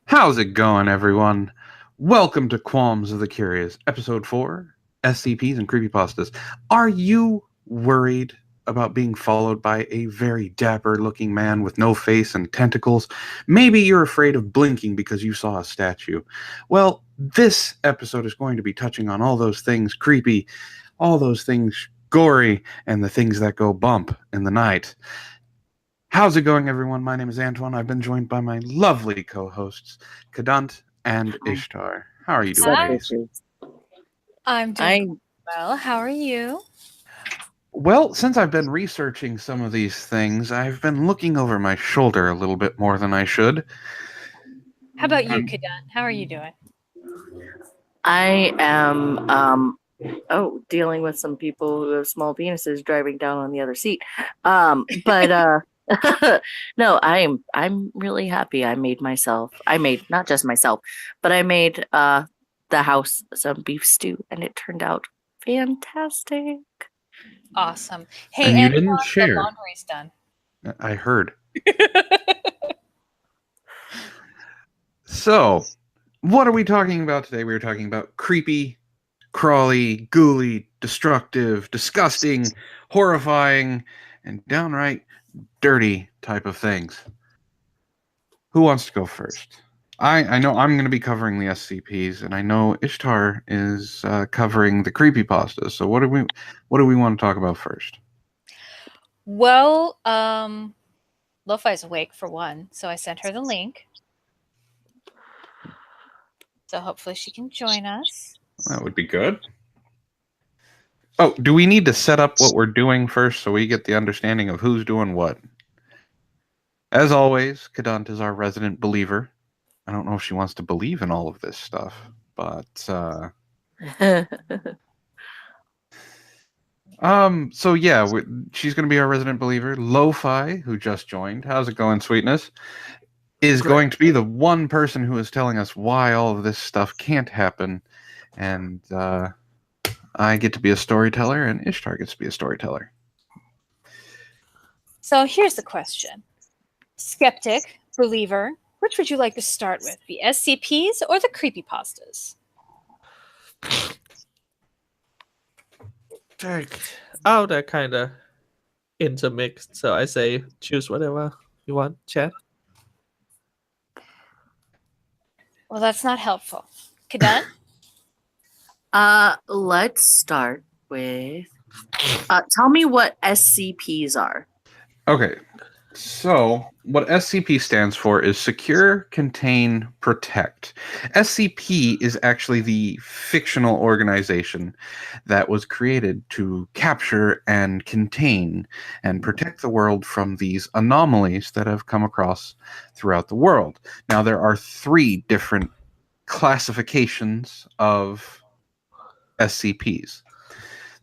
How's it going, everyone? Welcome to Qualms of the Curious, Episode 4, SCPs and Creepypastas. Are you worried about being followed by a very dapper-looking man with no face and tentacles? Maybe you're afraid of blinking because you saw a statue. Well, this episode is going to be touching on all those things creepy, all those things gory, and the things that go bump in the night. How's it going, everyone? My name is Antoine. I've been joined by my lovely co-hosts, Kadant and Ishtar. How are you doing, Hi. ladies? I'm doing well. How are you? Well, since I've been researching some of these things, I've been looking over my shoulder a little bit more than I should. How about you, Kadan? How are you doing? I am dealing with some people who have small penises driving down on the other seat. But no, I'm really happy. I made not just myself, but I made the house some beef stew and it turned out fantastic. Awesome. Hey, And you Antoine, didn't share. the laundry's done. I heard. So, what are we talking about today? We're talking about creepy, crawly, ghouly, destructive, disgusting, horrifying, and downright dirty type of things. Who wants to go first? I know I'm going to be covering the SCPs, and I know Ishtar is covering the creepypastas. So what do we want to talk about first? Well, Lo-Fi's awake for one, so I sent her the link. So hopefully she can join us. That would be good. Oh, do we need to set up what we're doing first so we get the understanding of who's doing what? As always, Kadant is our resident believer. I don't know if she wants to believe in all of this stuff, but so yeah, she's going to be our resident believer. Lo-Fi, who just joined, how's it going, sweetness, is going to be the one person who is telling us why all of this stuff can't happen, and I get to be a storyteller, and Ishtar gets to be a storyteller. So here's the question. Skeptic, believer, which would you like to start with, the SCPs or the creepypastas? Oh, they're kind of intermixed, so I say choose whatever you want, chat. Well, that's not helpful. Kadan? Let's start with tell me what SCPs are. Okay, so what SCP stands for is Secure, Contain, Protect. SCP is actually the fictional organization that was created to capture and contain and protect the world from these anomalies that have come across throughout the world. Now, there are 3 different classifications of SCPs.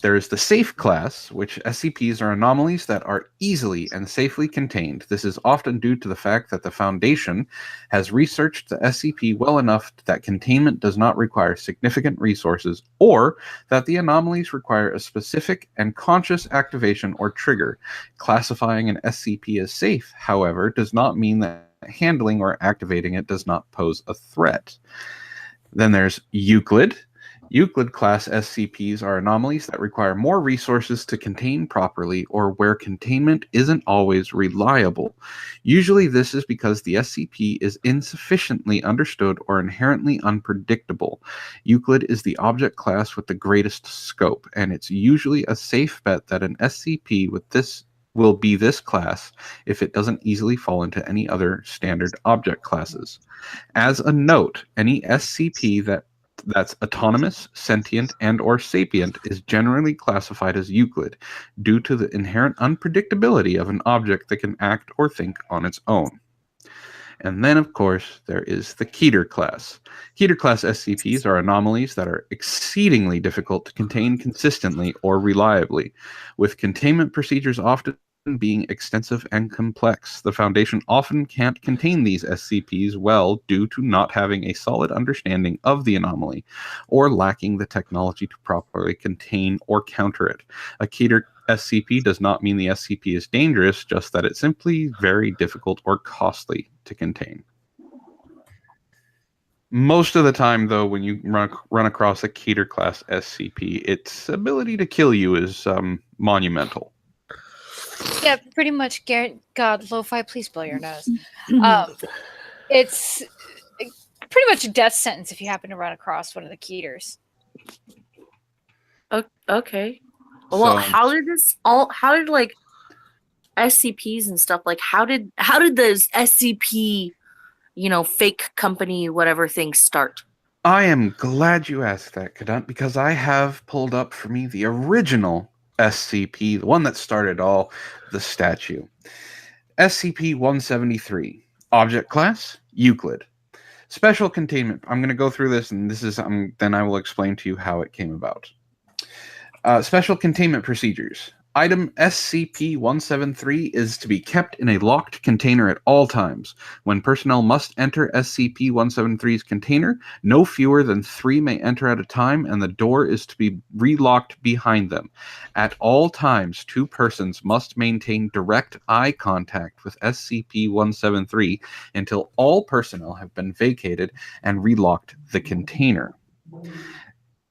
There is the safe class, which SCPs are anomalies that are easily and safely contained. This is often due to the fact that the Foundation has researched the SCP well enough that containment does not require significant resources, or that the anomalies require a specific and conscious activation or trigger. Classifying an SCP as safe, however, does not mean that handling or activating it does not pose a threat. Then there's Euclid. Euclid class SCPs are anomalies that require more resources to contain properly or where containment isn't always reliable. Usually this is because the SCP is insufficiently understood or inherently unpredictable. Euclid is the object class with the greatest scope, and it's usually a safe bet that an SCP with this will be this class if it doesn't easily fall into any other standard object classes. As a note, any SCP that's autonomous, sentient, and or sapient is generally classified as Euclid due to the inherent unpredictability of an object that can act or think on its own. And then, of course, there is the Keter class. Keter class SCPs are anomalies that are exceedingly difficult to contain consistently or reliably, with containment procedures often being extensive and complex. The Foundation often can't contain these SCPs well due to not having a solid understanding of the anomaly or lacking the technology to properly contain or counter it. A Keter SCP does not mean the SCP is dangerous, just that it's simply very difficult or costly to contain. Most of the time, though, when you run across a Keter class SCP, its ability to kill you is monumental. Yeah, pretty much. God, Lo-Fi, please blow your nose. Mm-hmm. It's pretty much a death sentence if you happen to run across one of the Keters. Okay. So- Well, how did like SCPs and stuff, like how did those SCP, fake company whatever things start? I am glad you asked that, Kadant, because I have pulled up for me the original SCP, the one that started all the statue. SCP-173. Object class, Euclid. Special containment. I'm going to go through this, and then I will explain to you how it came about. Special containment procedures. Item SCP-173 is to be kept in a locked container at all times. When personnel must enter SCP-173's container, no fewer than 3 may enter at a time, and the door is to be relocked behind them. At all times, 2 persons must maintain direct eye contact with SCP-173 until all personnel have been vacated and relocked the container.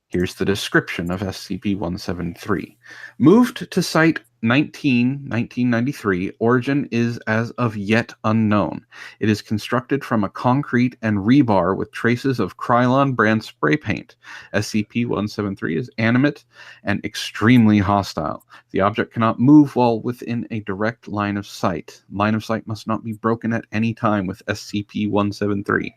Here's the description of SCP-173. Moved to Site 1993, origin is as of yet unknown. It is constructed from a concrete and rebar with traces of Krylon brand spray paint. SCP-173 is animate and extremely hostile. The object cannot move while within a direct line of sight. Line of sight must not be broken at any time with SCP-173.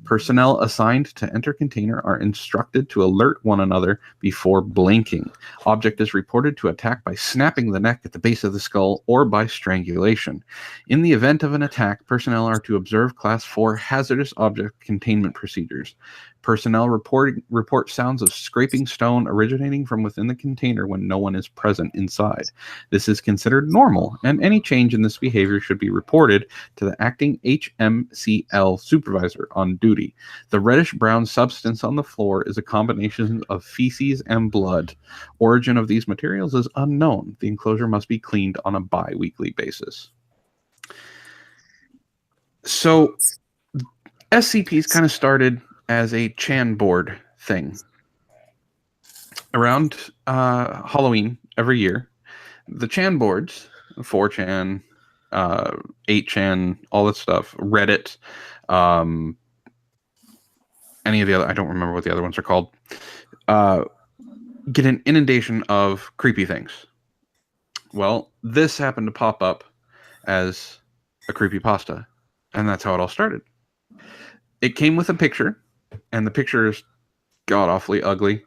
Personnel assigned to enter container are instructed to alert one another before blinking. Object is reported to attack by snapping the neck at the base of the skull or by strangulation. In the event of an attack, personnel are to observe Class 4 hazardous object containment procedures. Personnel report sounds of scraping stone originating from within the container when no one is present inside. This is considered normal, and any change in this behavior should be reported to the acting HMCL supervisor on duty. The reddish-brown substance on the floor is a combination of feces and blood. Origin of these materials is unknown. The enclosure must be cleaned on a bi-weekly basis. So, SCPs kind of started as a Chan board thing. Around Halloween every year, the Chan boards, 4chan, 8chan, all that stuff, Reddit, any of the other, I don't remember what the other ones are called, get an inundation of creepy things. Well, this happened to pop up as a creepypasta, and that's how it all started. It came with a picture, and the picture is god-awfully ugly,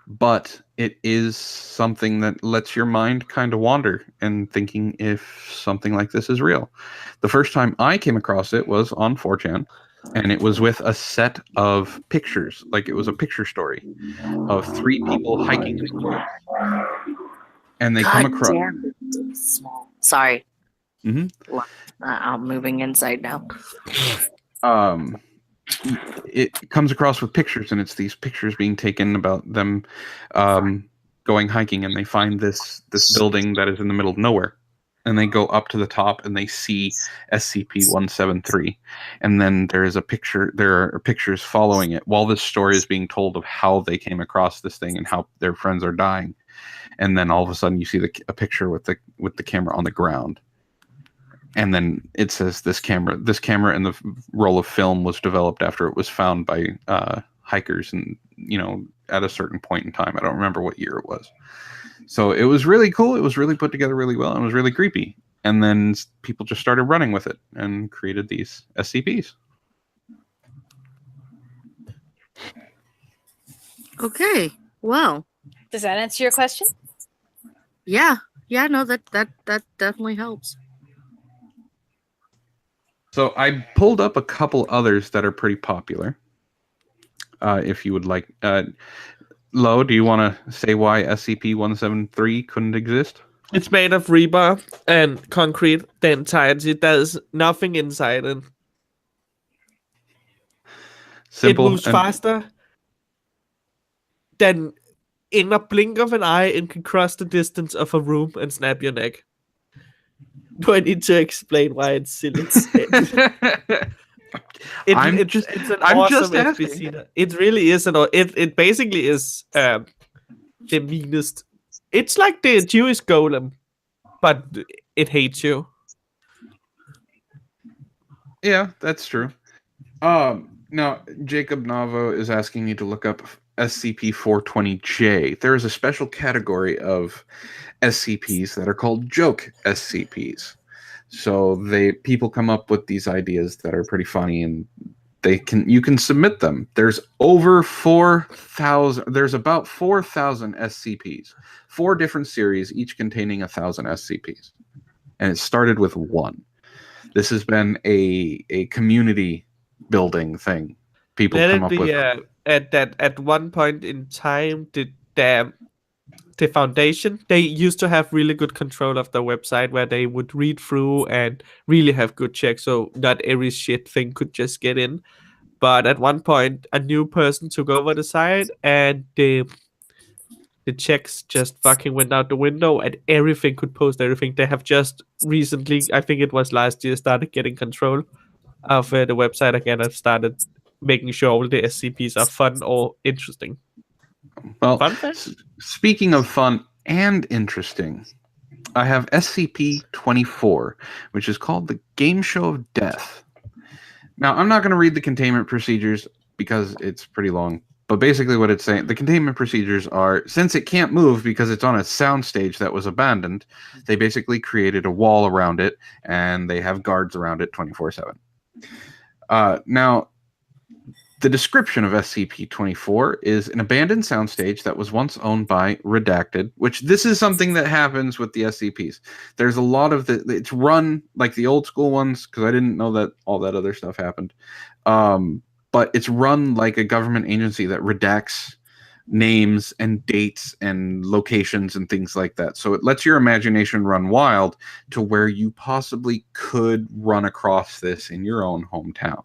but it is something that lets your mind kind of wander and thinking if something like this is real. The first time I came across it was on 4chan, and it was with a set of pictures, like it was a picture story of 3 people hiking in a woods. And they come across... Damn it. Small. Sorry. Mm-hmm. I'm moving inside now. It comes across with pictures, and it's these pictures being taken about them going hiking, and they find this building that is in the middle of nowhere, and they go up to the top and they see SCP-173, and then there are pictures following it while this story is being told of how they came across this thing and how their friends are dying, and then all of a sudden you see a picture with the camera on the ground. And then it says this camera and the roll of film was developed after it was found by hikers, and at a certain point in time. I don't remember what year it was. So it was really cool. It was really put together really well, and it was really creepy. And then people just started running with it and created these SCPs. Okay. Well. Does that answer your question? Yeah. Yeah. No. That definitely helps. So I pulled up a couple others that are pretty popular. If you would like, Lo, do you want to say why SCP-173 couldn't exist? It's made of rebar and concrete. The entirety. There's nothing inside it. Simple. It moves faster than in a blink of an eye. It can cross the distance of a room and snap your neck. Do I need to explain why it's silly? It's an awesome SPC. It really is it basically is the meanest. It's like the Jewish golem, but it hates you. Yeah, that's true. Now Jacob Navo is asking you to look up SCP-420J. There is a special category of SCPs that are called joke SCPs. So people come up with these ideas that are pretty funny, and you can submit them. There's over 4,000. There's about 4,000 SCPs, 4 different series, each containing 1,000 SCPs, and it started with 1. This has been a community building thing. People Let come it up be with at one point in time the foundation, they used to have really good control of the website where they would read through and really have good checks, so not every shit thing could just get in. But at one point a new person took over the site, and the checks just fucking went out the window, and everything could post everything. They have just recently, I think it was last year, started getting control of the website again and started making sure all the SCPs are fun or interesting. Well, Fun fact? speaking of fun and interesting, I have SCP-24, which is called the Game Show of Death. Now, I'm not going to read the containment procedures because it's pretty long, but basically what it's saying, the containment procedures are, since it can't move because it's on a soundstage that was abandoned, they basically created a wall around it, and they have guards around it 24/7. Now, the description of SCP-24 is an abandoned soundstage that was once owned by Redacted, which this is something that happens with the SCPs. There's a lot of it's run like the old school ones, because I didn't know that all that other stuff happened. But it's run like a government agency that redacts names and dates and locations and things like that. So it lets your imagination run wild to where you possibly could run across this in your own hometown.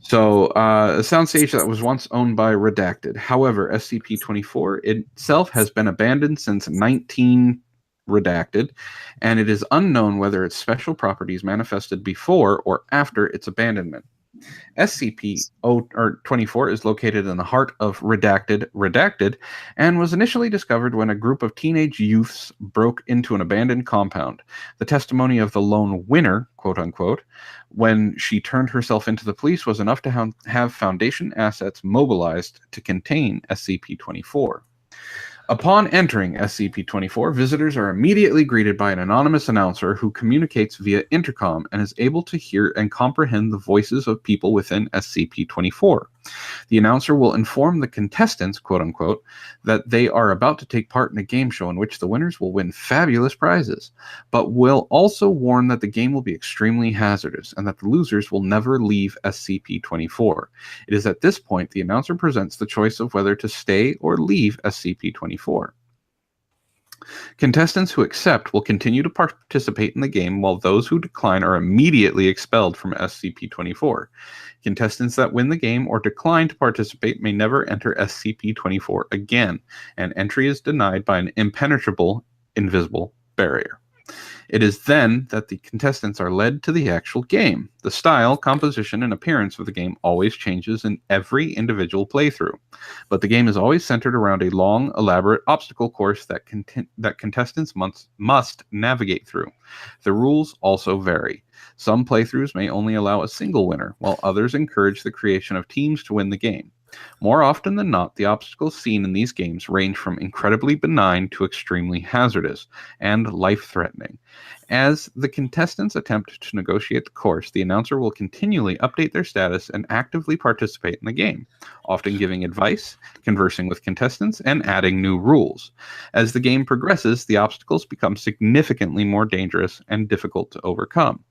So, a soundstage that was once owned by Redacted. However, SCP-24 itself has been abandoned since 19 Redacted, and it is unknown whether its special properties manifested before or after its abandonment. SCP-24 is located in the heart of Redacted, and was initially discovered when a group of teenage youths broke into an abandoned compound. The testimony of the lone winner, quote-unquote, when she turned herself into the police was enough to have Foundation assets mobilized to contain SCP-24. Upon entering SCP-24, visitors are immediately greeted by an anonymous announcer who communicates via intercom and is able to hear and comprehend the voices of people within SCP-24. The announcer will inform the contestants, quote-unquote, that they are about to take part in a game show in which the winners will win fabulous prizes, but will also warn that the game will be extremely hazardous and that the losers will never leave SCP-24. It is at this point the announcer presents the choice of whether to stay or leave SCP-24. Contestants who accept will continue to participate in the game, while those who decline are immediately expelled from SCP-24. Contestants that win the game or decline to participate may never enter SCP-24 again, and entry is denied by an impenetrable, invisible barrier. It is then that the contestants are led to the actual game. The style, composition, and appearance of the game always changes in every individual playthrough, but the game is always centered around a long, elaborate obstacle course that contestants must navigate through. The rules also vary. Some playthroughs may only allow a single winner, while others encourage the creation of teams to win the game. More often than not, the obstacles seen in these games range from incredibly benign to extremely hazardous and life-threatening. As the contestants attempt to negotiate the course, the announcer will continually update their status and actively participate in the game, often giving advice, conversing with contestants, and adding new rules. As the game progresses, the obstacles become significantly more dangerous and difficult to overcome,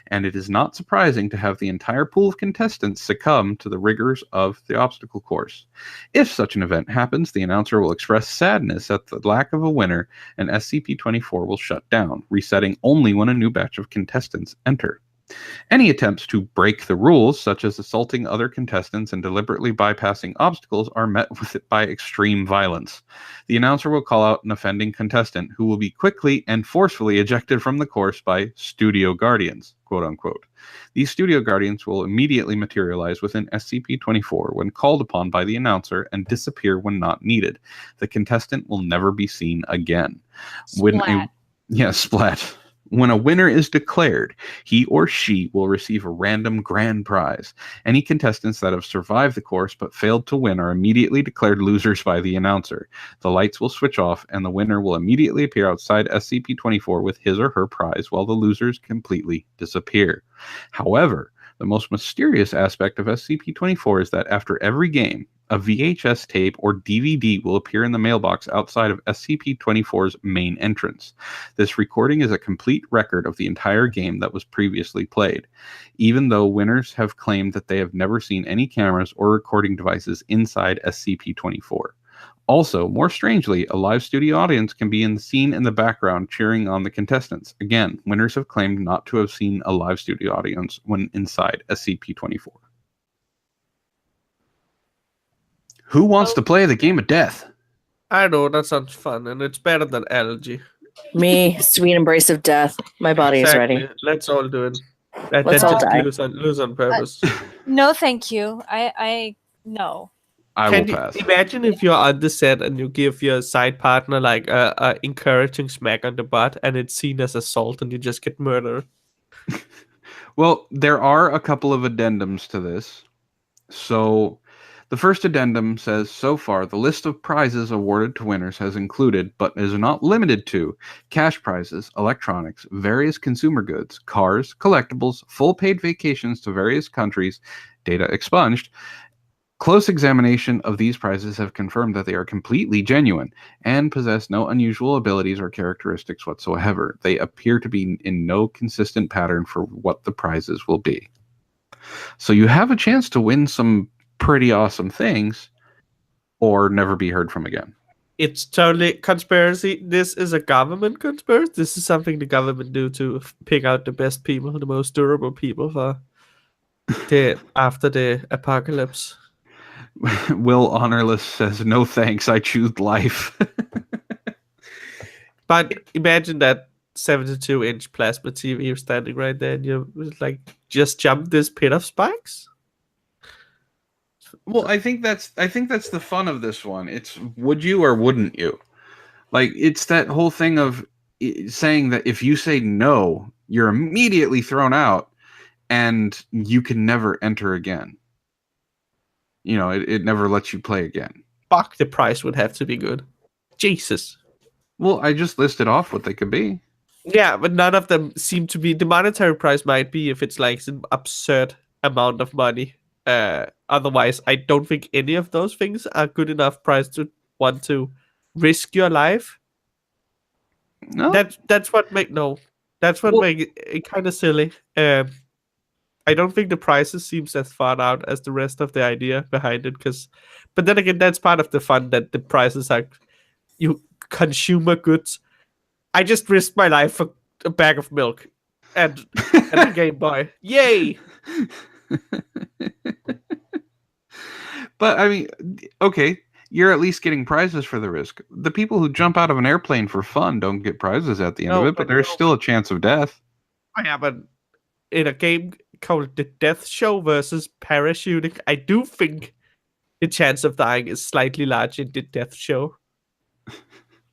and it is not surprising to have the entire pool of contestants succumb to the rigors of the obstacle course. If such an event happens, the announcer will express sadness at the lack of a winner, and SCP-24 will shut down, resetting only when a new batch of contestants enter. Any attempts to break the rules, such as assaulting other contestants and deliberately bypassing obstacles, are met by extreme violence. The announcer will call out an offending contestant, who will be quickly and forcefully ejected from the course by studio guardians, quote unquote. These studio guardians will immediately materialize within SCP-24 when called upon by the announcer and disappear when not needed. The contestant will never be seen again. Splat. Splat. When a winner is declared, he or she will receive a random grand prize. Any contestants that have survived the course but failed to win are immediately declared losers by the announcer. The lights will switch off, and the winner will immediately appear outside SCP-24 with his or her prize, while the losers completely disappear. However, the most mysterious aspect of SCP-24 is that after every game, a VHS tape or DVD will appear in the mailbox outside of SCP-24's main entrance. This recording is a complete record of the entire game that was previously played, even though winners have claimed that they have never seen any cameras or recording devices inside SCP-24. Also, more strangely, a live studio audience can be seen in the background cheering on the contestants. Again, winners have claimed not to have seen a live studio audience when inside SCP-24. Who wants to play the game of death? I know, that sounds fun, and it's better than allergy. Me, sweet embrace of death. My body is ready. Let's all do it. Let's all die. Lose on purpose. No, thank you. I no. I Can will you pass. imagine if you're on the set and you give your side partner like a encouraging smack on the butt, and it's seen as assault, and you just get murdered? Well, there are a couple of addendums to this. So, the first addendum says, so far, the list of prizes awarded to winners has included, but is not limited to, cash prizes, electronics, various consumer goods, cars, collectibles, full paid vacations to various countries, data expunged. Close examination of these prizes have confirmed that they are completely genuine and possess no unusual abilities or characteristics whatsoever. They appear to be in no consistent pattern for what the prizes will be. So you have a chance to win some pretty awesome things or never be heard from again. It's totally conspiracy. This is a government conspiracy. This is something the government do to pick out the best people, the most durable people for after the apocalypse. Will Honorless says, no thanks, I choose life. But imagine that 72-inch plasma TV standing right there, and you like just jump this pit of spikes. Well, I think that's the fun of this one. It's would you or wouldn't you? Like, it's that whole thing of saying that if you say no, you're immediately thrown out and you can never enter again. You know, it never lets you play again. Fuck, the price would have to be good. Jesus. Well, I just listed off what they could be. Yeah, but none of them seem to be. The monetary price might be if it's like an absurd amount of money. Otherwise, I don't think any of those things are good enough price to want to risk your life. No, That's what make it kind of silly. I don't think the prices seems as far out as the rest of the idea behind it. But then again, that's part of the fun that the prices are you consumer goods. I just risked my life for a bag of milk and a Game Boy. Yay! But I mean, okay, you're at least getting prizes for the risk. The people who jump out of an airplane for fun don't get prizes at the end of it, but there's still a chance of death. I haven't in a game called The Death Show versus parachuting. I do think the chance of dying is slightly larger in The Death Show.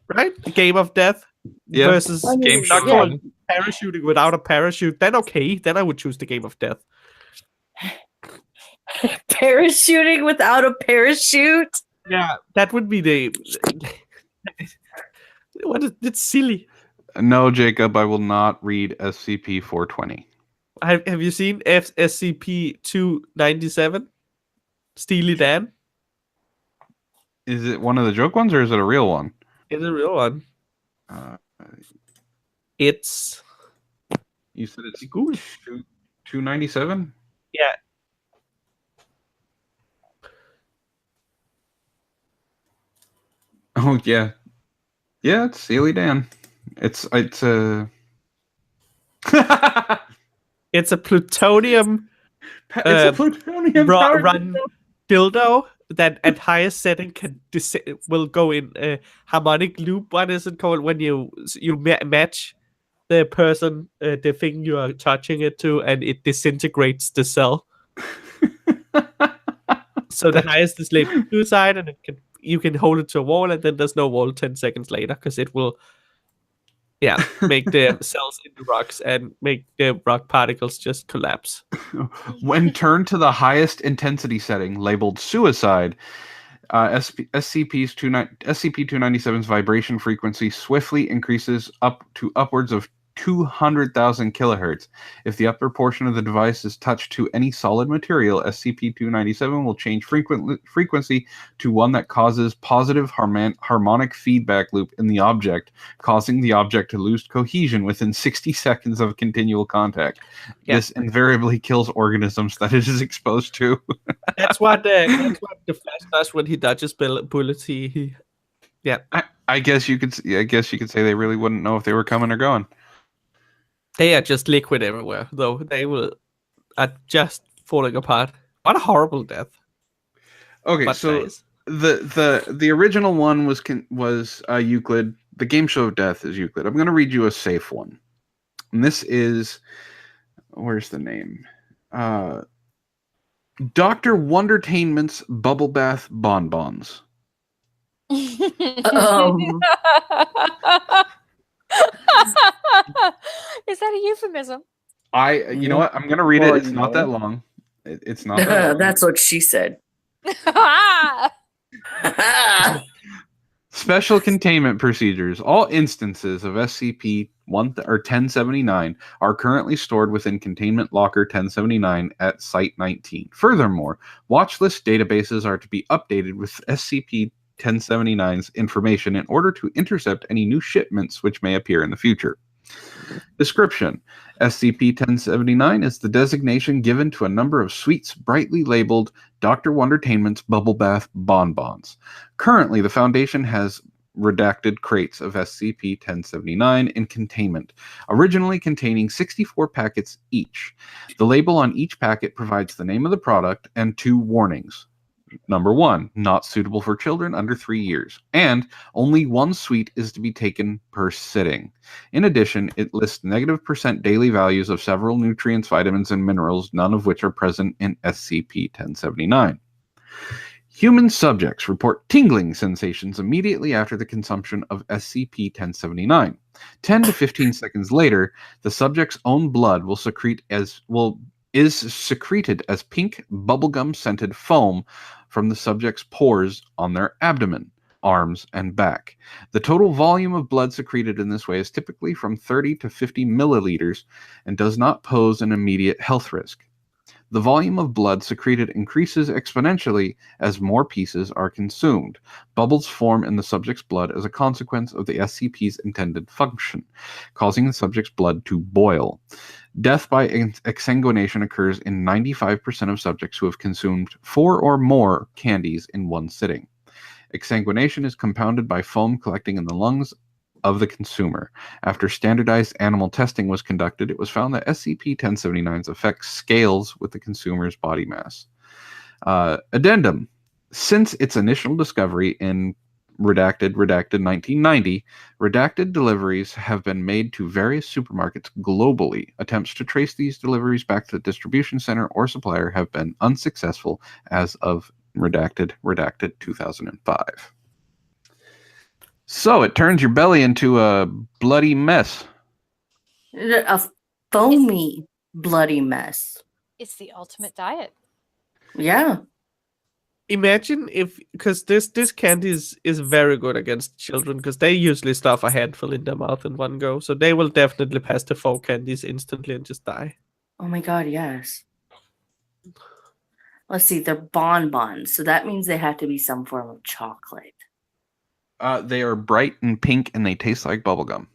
Right? The game of death versus game not show. called parachuting without a parachute. Then okay, then I would choose the game of death. Parachuting without a parachute? Yeah, that would be the. It's silly. No, Jacob, I will not read SCP-420. Have you seen SCP-297? Steely Dan? Is it one of the joke ones or is it a real one? It's a real one. It's. You said it's Google. 297? Yeah. Oh yeah, yeah. It's Steely Dan. It's It's a plutonium It's a plutonium powered run dildo that at highest setting will go in a harmonic loop. What is it called when you match the person, the thing you are touching it to, and it disintegrates the cell? So the highest is labeled suicide, and you can hold it to a wall, and then there's no wall 10 seconds later because it will make the cells into rocks and make the rock particles just collapse. When turned to the highest intensity setting, labeled suicide, SCP-297's vibration frequency swiftly increases up to upwards of 200,000 kilohertz. If the upper portion of the device is touched to any solid material, SCP-297 will change frequency to one that causes positive harmonic feedback loop in the object, causing the object to lose cohesion within 60 seconds of continual contact. Yeah. This invariably kills organisms that it is exposed to. That's what the Flash does when he dodges bullets. I guess you could say they really wouldn't know if they were coming or going. They are just liquid everywhere, though. They are just falling apart. What a horrible death. Okay, but so nice. the original one was Euclid. The game show of death is Euclid. I'm going to read you a safe one. And this is, where's the name? Dr. Wondertainment's Bubble Bath Bonbons. Is that a euphemism? You know what? I'm gonna read it. It's not that long. It's not that long. That's what she said. Special containment procedures. All instances of SCP-1079 are currently stored within Containment Locker 1079 at Site 19. Furthermore, watch list databases are to be updated with SCP-1079's information in order to intercept any new shipments which may appear in the future. Description: SCP-1079 is the designation given to a number of sweets brightly labeled Dr. Wondertainment's Bubble Bath Bonbons. Currently, the Foundation has redacted crates of SCP-1079 in containment, originally containing 64 packets each. The label on each packet provides the name of the product and 2 warnings. Number 1, not suitable for children under 3 years, and only 1 sweet is to be taken per sitting. In addition, it lists -% daily values of several nutrients, vitamins, and minerals, none of which are present in SCP-1079. Human subjects report tingling sensations immediately after the consumption of SCP-1079. 10 to 15 seconds later, the subject's own blood is secreted as pink bubblegum-scented foam from the subject's pores on their abdomen, arms, and back. The total volume of blood secreted in this way is typically from 30 to 50 milliliters and does not pose an immediate health risk. The volume of blood secreted increases exponentially as more pieces are consumed. Bubbles form in the subject's blood as a consequence of the SCP's intended function, causing the subject's blood to boil. Death by exsanguination occurs in 95% of subjects who have consumed 4 or more candies in one sitting. Exsanguination is compounded by foam collecting in the lungs of the consumer. After standardized animal testing was conducted, it was found that SCP-1079's effect scales with the consumer's body mass. Addendum. Since its initial discovery in redacted 1990, redacted deliveries have been made to various supermarkets globally. Attempts to trace these deliveries back to the distribution center or supplier have been unsuccessful as of redacted 2005. So it turns your belly into a bloody mess. A foamy, bloody mess. It's the ultimate diet. Yeah. Imagine because this candy is very good against children because they usually stuff a handful in their mouth in one go. So they will definitely pass the 4 candies instantly and just die. Oh my god, yes. Let's see, they're bonbons. So that means they have to be some form of chocolate. They are bright and pink and they taste like bubblegum.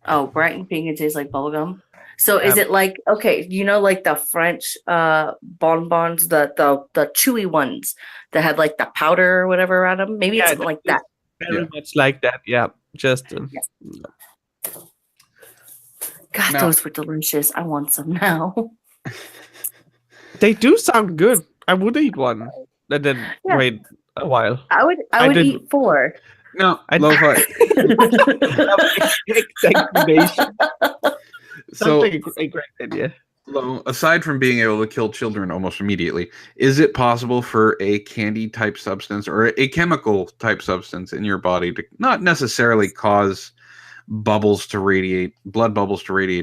Oh, bright and pink and tastes like bubblegum? So is it like, okay, like the French bonbons, the chewy ones that have like the powder or whatever around them? Maybe it's something like that. Very much like that, yeah. Just God, now, those were delicious. I want some now. They do sound good. I would eat one and then Yeah. wait a while. I would I would did- eat 4. No, I- lo-fi. Exsanguination. So, Something a great idea. Lo, aside from being able to kill children almost immediately, is it possible for a candy type substance or a chemical type substance in your body to not necessarily cause blood bubbles to radiate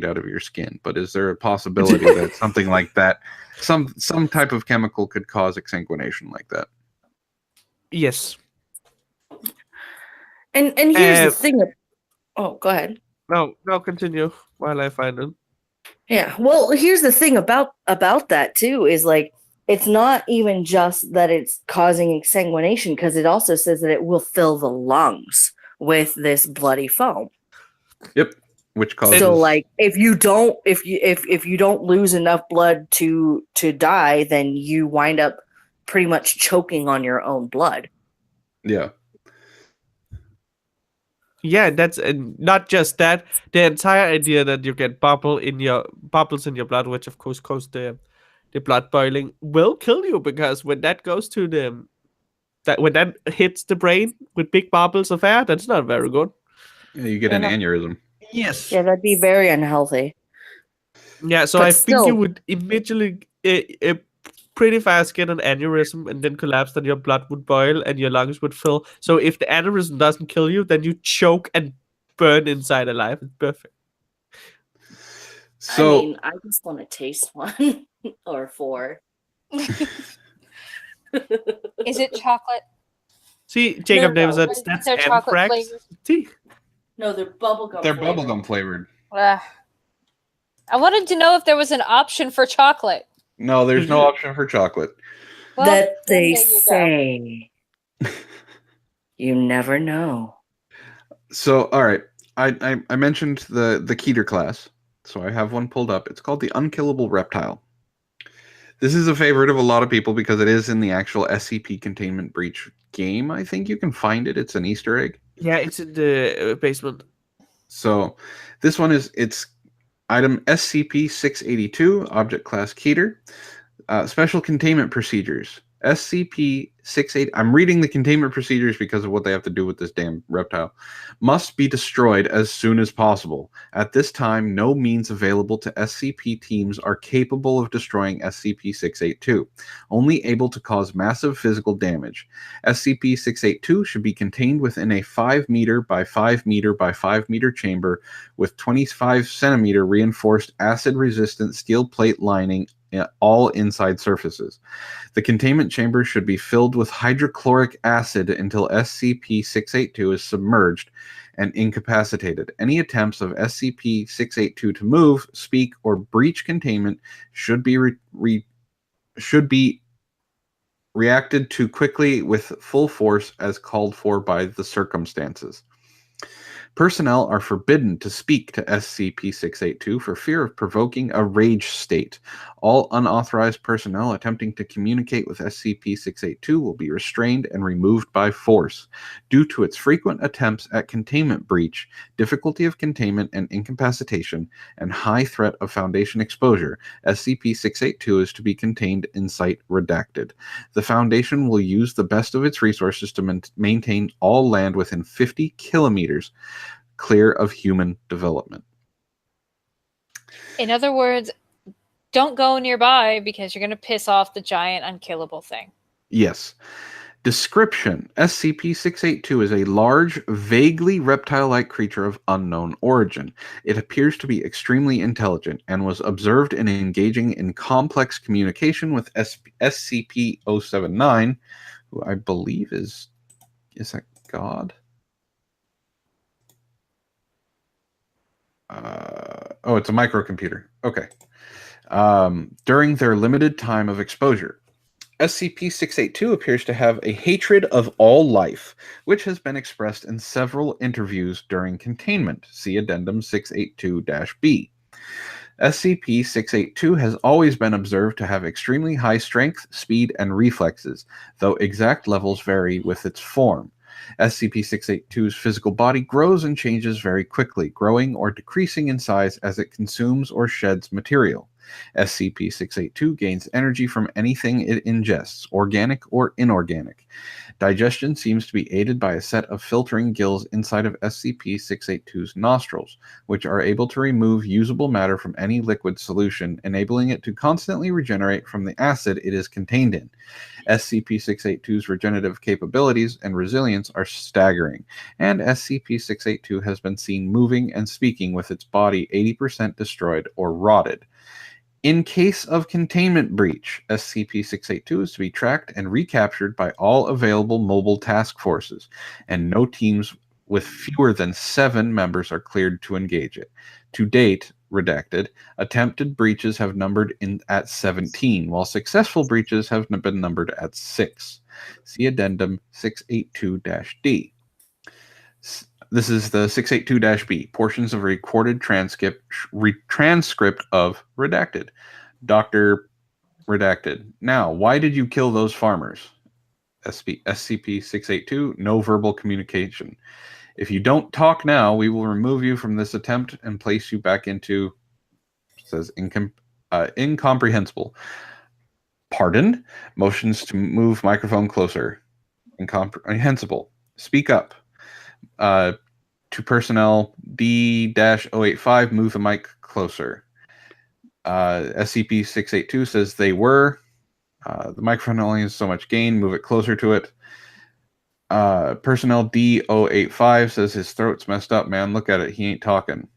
out of your skin, but is there a possibility that something like that, some type of chemical could cause exsanguination like that? Yes. And here's the Uh, thing. Oh, go ahead. No, continue while I find them. Yeah. Well, here's the thing about that too is like it's not even just that it's causing exsanguination because it also says that it will fill the lungs with this bloody foam. Yep, which causes. So like if you don't lose enough blood to die, then you wind up pretty much choking on your own blood. Yeah. Yeah, that's and not just that. The entire idea that you get bubbles in your blood, which of course cause the blood boiling, will kill you because when that goes to when that hits the brain with big bubbles of air, that's not very good. Yeah, you get an aneurysm. Yes. Yeah, that'd be very unhealthy. Yeah, so But I think still- you would immediately pretty fast get an aneurysm and then collapse, then your blood would boil and your lungs would fill. So if the aneurysm doesn't kill you, then you choke and burn inside alive. It's perfect. So I mean, I just want to taste one or 4. Is it chocolate? See, Jacob No, Davis said no. that's They're chocolate anthrax. flavors. See? No, they're bubblegum. they're bubblegum flavored. I wanted to know if there was an option for chocolate. No, there's no option for chocolate. Well, That they there you go. say. You never know. So, all right, I mentioned the Keter class, so I have one pulled up. It's called the Unkillable Reptile. This is a favorite of a lot of people because it is in the actual SCP Containment Breach game. I think you can find it. It's an Easter egg. Yeah, it's in the basement. So, this one it's item SCP-682, Object Class Keter. Special Containment Procedures. SCP-68. I'm reading the containment procedures because of what they have to do with this damn reptile. Must be destroyed as soon as possible. At this time, no means available to SCP teams are capable of destroying SCP-682, only able to cause massive physical damage. SCP-682 should be contained within a 5 meter by 5 meter by 5 meter chamber with 25 centimeter reinforced acid-resistant steel plate lining all inside surfaces. The containment chamber should be filled with hydrochloric acid until SCP-682 is submerged and incapacitated. Any attempts of SCP-682 to move, speak, or breach containment should be reacted to quickly with full force as called for by the circumstances. Personnel are forbidden to speak to SCP-682 for fear of provoking a rage state. All unauthorized personnel attempting to communicate with SCP-682 will be restrained and removed by force. Due to its frequent attempts at containment breach, difficulty of containment and incapacitation, and high threat of Foundation exposure, SCP-682 is to be contained in site redacted. The Foundation will use the best of its resources to maintain all land within 50 kilometers clear of human development. In other words, don't go nearby because you're going to piss off the giant unkillable thing. Yes. Description: SCP-682 is a large, vaguely reptile-like creature of unknown origin. It appears to be extremely intelligent and was observed in engaging in complex communication with SCP-079, who I believe is that God? It's a microcomputer. Okay. During their limited time of exposure, SCP-682 appears to have a hatred of all life, which has been expressed in several interviews during containment. See Addendum 682-B. SCP-682 has always been observed to have extremely high strength, speed, and reflexes, though exact levels vary with its form. SCP-682's physical body grows and changes very quickly, growing or decreasing in size as it consumes or sheds material. SCP-682 gains energy from anything it ingests, organic or inorganic. Digestion seems to be aided by a set of filtering gills inside of SCP-682's nostrils, which are able to remove usable matter from any liquid solution, enabling it to constantly regenerate from the acid it is contained in. SCP-682's regenerative capabilities and resilience are staggering, and SCP-682 has been seen moving and speaking with its body 80% destroyed or rotted. In case of containment breach, SCP-682 is to be tracked and recaptured by all available mobile task forces, and no teams with fewer than 7 members are cleared to engage it. To date, redacted, attempted breaches have numbered at 17, while successful breaches have been numbered at 6. See Addendum 682-D. This is the 682-B, portions of a recorded transcript of Redacted. Dr. Redacted. Now, why did you kill those farmers? SCP-682, no verbal communication. If you don't talk now, we will remove you from this attempt and place you back into, says, incomprehensible. Pardon? Motions to move microphone closer. Incomprehensible. Speak up. To personnel D-085, move the mic closer. SCP-682 says they were. The microphone only has so much gain. Move it closer to it. Personnel D-085 says his throat's messed up, man. Look at it. He ain't talking.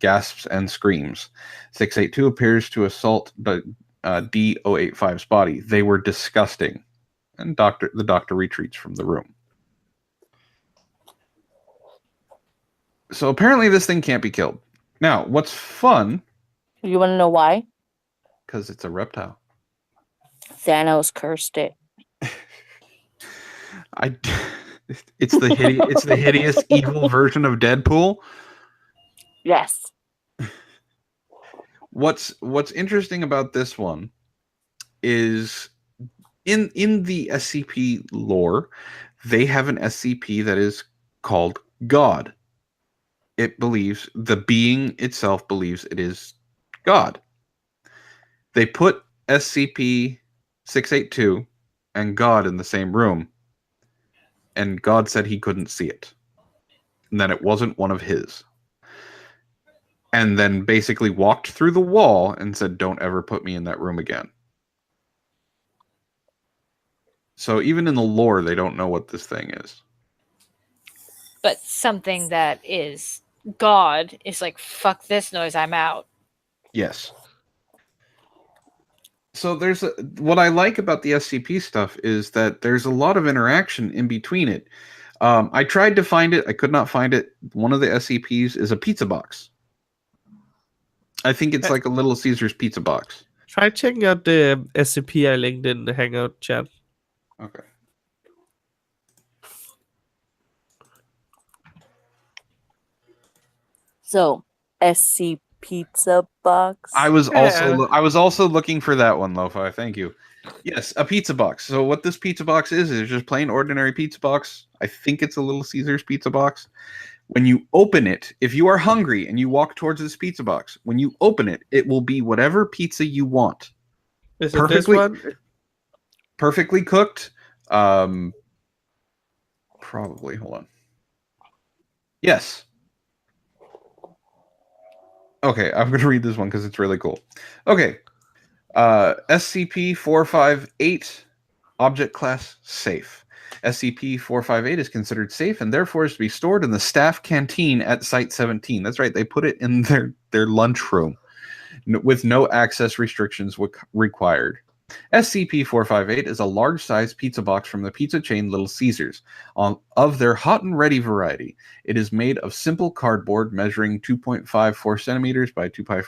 Gasps and screams. 682 appears to assault the D-085's body. They were disgusting. And the doctor retreats from the room. So apparently this thing can't be killed. Now, what's fun... You want to know why? Because it's a reptile. Thanos cursed it. It's the hideous evil version of Deadpool. Yes. What's interesting about this one is in the SCP lore, they have an SCP that is called God. It believes, the being itself believes it is God. They put SCP-682 and God in the same room, and God said he couldn't see it, and that it wasn't one of his. And then basically walked through the wall and said, don't ever put me in that room again. So even in the lore, they don't know what this thing is. But something that is God is like, fuck this noise, I'm out. Yes. So what I like about the SCP stuff is that there's a lot of interaction in between it. I tried to find it. I could not find it. One of the SCPs is a pizza box. I think it's like a Little Caesars pizza box. Try checking out the SCP I linked in the Hangout chat. Okay. So, SC Pizza Box. I was also looking for that one, Lo-Fi. Thank you. Yes, a pizza box. So what this pizza box is just plain ordinary pizza box. I think it's a Little Caesars pizza box. When you open it, if you are hungry and you walk towards this pizza box, when you open it, it will be whatever pizza you want. Is it this one? Perfectly cooked. Probably. Hold on. Yes. Okay, I'm going to read this one because it's really cool. Okay. SCP-458, Object Class Safe. SCP-458 is considered safe and therefore is to be stored in the staff canteen at Site-17. That's right, they put it in their lunchroom with no access restrictions required. SCP-458 is a large-sized pizza box from the pizza chain Little Caesars, of their hot and ready variety. It is made of simple cardboard measuring 2.54 centimeters by 2.5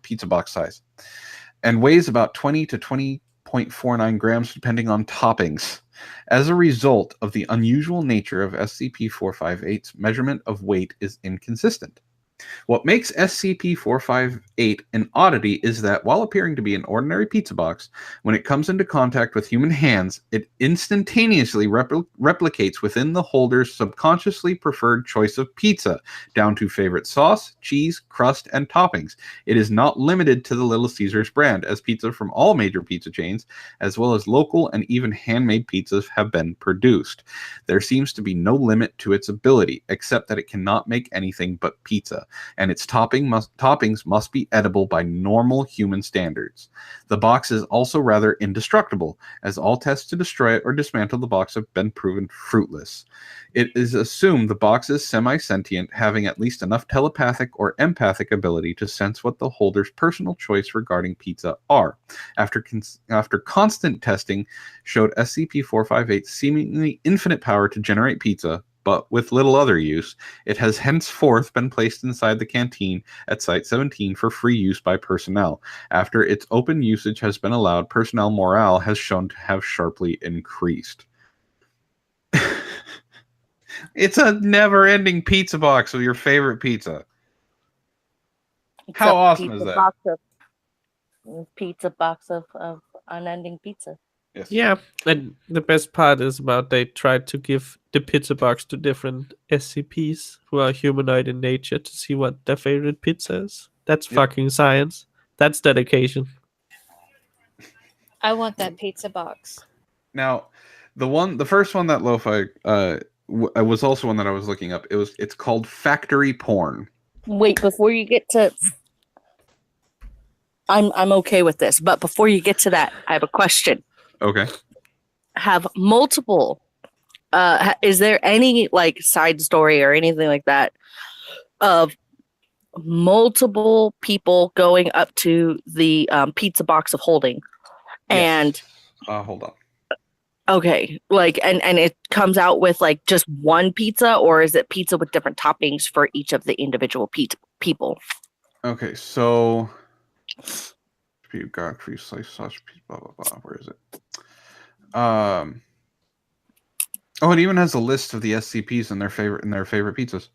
pizza box size, and weighs about 20 to 20.49 grams depending on toppings. As a result of the unusual nature of SCP-458's measurement of weight is inconsistent. What makes SCP-458 an oddity is that while appearing to be an ordinary pizza box, when it comes into contact with human hands, it instantaneously replicates within the holder's subconsciously preferred choice of pizza, down to favorite sauce, cheese, crust, and toppings. It is not limited to the Little Caesars brand, as pizza from all major pizza chains, as well as local and even handmade pizzas, have been produced. There seems to be no limit to its ability, except that it cannot make anything but pizza, and its toppings must be edible by normal human standards. The box is also rather indestructible, as all tests to destroy it or dismantle the box have been proven fruitless. It is assumed the box is semi-sentient, having at least enough telepathic or empathic ability to sense what the holder's personal choice regarding pizza are. After constant testing showed SCP-458 seemingly infinite power to generate pizza, but with little other use, it has henceforth been placed inside the canteen at Site 17 for free use by personnel. After its open usage has been allowed, personnel morale has shown to have sharply increased. It's a never-ending pizza box of your favorite pizza. How awesome is that? Pizza box of unending pizza. Yes. Yeah, and the best part is about they tried to give the pizza box to different SCPs who are humanoid in nature to see what their favorite pizza is. That's Yep. fucking science. That's dedication. I want that pizza box. Now, the first one that Lo-Fi was also one that I was looking up. It's called factory porn. Wait, before you get to, I'm okay with this, but before you get to that, I have a question. Okay. Have multiple is there any like side story or anything like that of multiple people going up to the pizza box of holding and hold on. okay, like and it comes out with like just one pizza, or is it pizza with different toppings for each of the individual people? Okay, so you got free slice sausage piece, blah blah blah. Where is it? Oh, it even has a list of the SCPs and their favorite pizzas.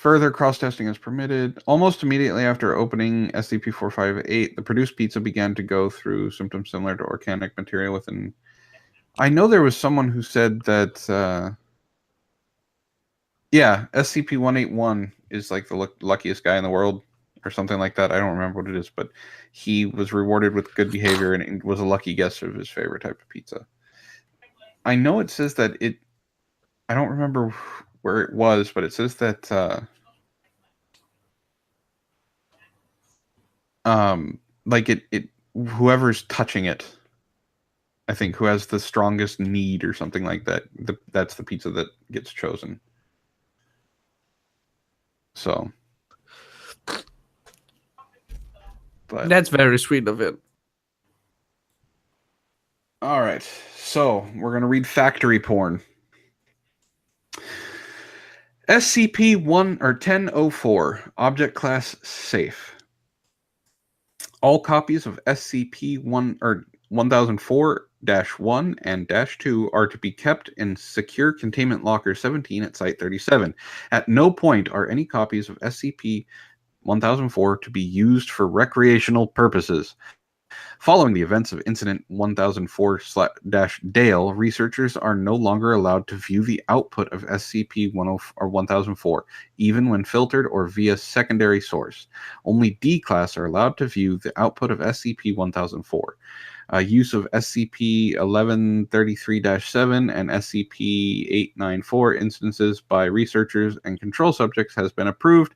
Further cross-testing is permitted. Almost immediately after opening SCP-458, the produced pizza began to go through symptoms similar to organic material within. I know there was someone who said that. Yeah, SCP-181 is like the luckiest guy in the world, or something like that. I don't remember what it is, but he was rewarded with good behavior and it was a lucky guess of his favorite type of pizza. I know it says that it. I don't remember where it was, but it says that like it whoever's touching it, I think, who has the strongest need or something like that, that's the pizza that gets chosen. So, but That's very sweet of it. all right, so we're gonna read factory porn. SCP-1 or 1004, Object Class Safe. All copies of SCP-1 or 1004-1 and -2 are to be kept in Secure Containment Locker 17 at Site 37. At no point are any copies of SCP-1004 to be used for recreational purposes. Following the events of Incident 1004-Dale, researchers are no longer allowed to view the output of SCP-1004, even when filtered or via secondary source. Only D-Class are allowed to view the output of SCP-1004. Use of SCP-1133-7 and SCP-894 instances by researchers and control subjects has been approved,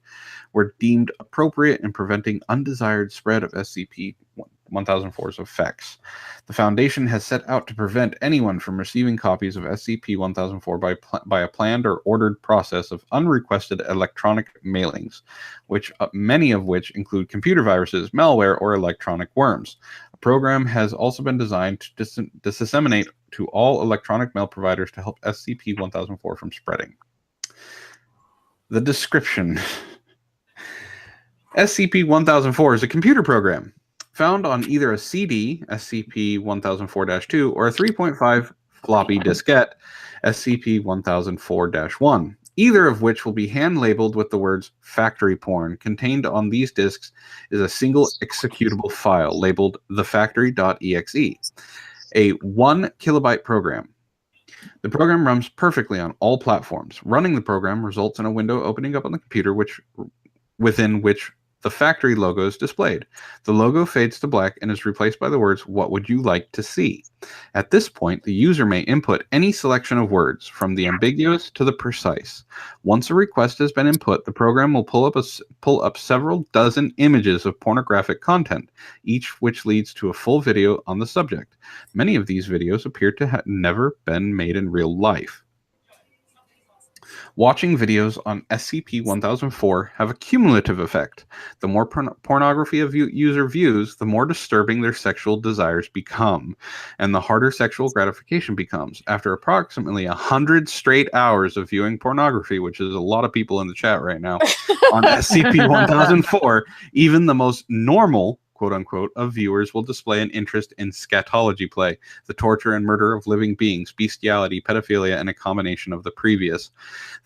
were deemed appropriate in preventing undesired spread of SCP-1004's effects. The Foundation has set out to prevent anyone from receiving copies of SCP-1004 by a planned or ordered process of unrequested electronic mailings, many of which include computer viruses, malware, or electronic worms. A program has also been designed to disseminate to all electronic mail providers to help SCP-1004 from spreading. The description. SCP-1004 is a computer program found on either a CD, SCP-1004-2, or a 3.5 floppy diskette SCP-1004-1, either of which will be hand-labeled with the words factory porn. Contained on these disks is a single executable file labeled thefactory.exe, a 1 kilobyte program. The program runs perfectly on all platforms. Running the program results in a window opening up on the computer within which the factory logo is displayed. The logo fades to black and is replaced by the words, "What would you like to see?" At this point, the user may input any selection of words, from the ambiguous to the precise. Once a request has been input, the program will pull up several dozen images of pornographic content, each which leads to a full video on the subject. Many of these videos appear to have never been made in real life. Watching videos on SCP-1004 have a cumulative effect. The more pornography a user views, the more disturbing their sexual desires become, and the harder sexual gratification becomes. After approximately 100 straight hours of viewing pornography, which is a lot of people in the chat right now, on SCP-1004, even the most normal, quote-unquote, of viewers will display an interest in scatology play, the torture and murder of living beings, bestiality, pedophilia, and a combination of the previous.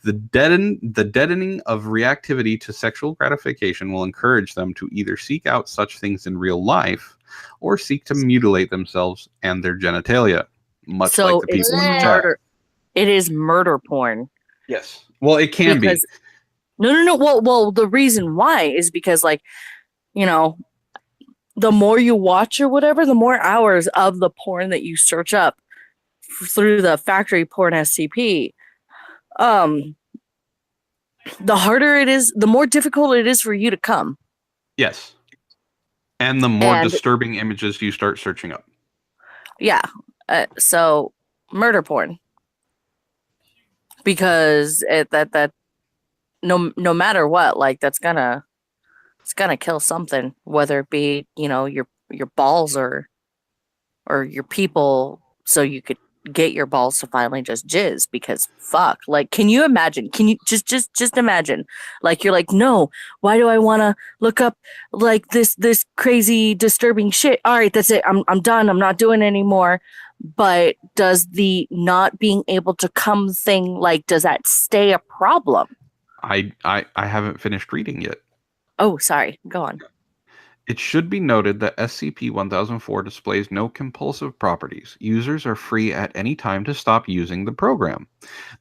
The deadening of reactivity to sexual gratification will encourage them to either seek out such things in real life or seek to mutilate themselves and their genitalia, much So like the people in the chat. murder. It is murder porn. Yes. Well, it can Because, be. No. Well, the reason why is because, like, you know, the more you watch or whatever, the more hours of the porn that you search up through the factory porn SCP, the harder it is, the more difficult it is for you to come. Yes. And the more disturbing images you start searching up. Yeah. So murder porn. Because no matter what, like, it's gonna kill something, whether it be, you know, your balls or your people, so you could get your balls to finally just jizz. Because fuck, like, can you imagine? Can you just imagine? Like, you're like, no, why do I want to look up like this crazy disturbing shit? All right, that's it. I'm done. I'm not doing it anymore. But does the not being able to come thing, like, does that stay a problem? I haven't finished reading yet. Oh, sorry. Go on. It should be noted that SCP-1004 displays no compulsive properties. Users are free at any time to stop using the program.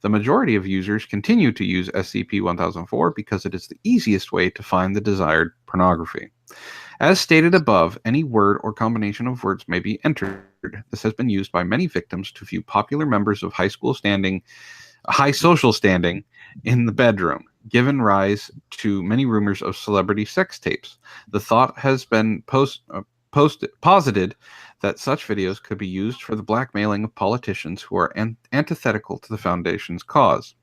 The majority of users continue to use SCP-1004 because it is the easiest way to find the desired pornography. As stated above, any word or combination of words may be entered. This has been used by many victims to view popular members of high social standing in the bedroom, given rise to many rumors of celebrity sex tapes. The thought has been posited that such videos could be used for the blackmailing of politicians who are antithetical to the Foundation's cause.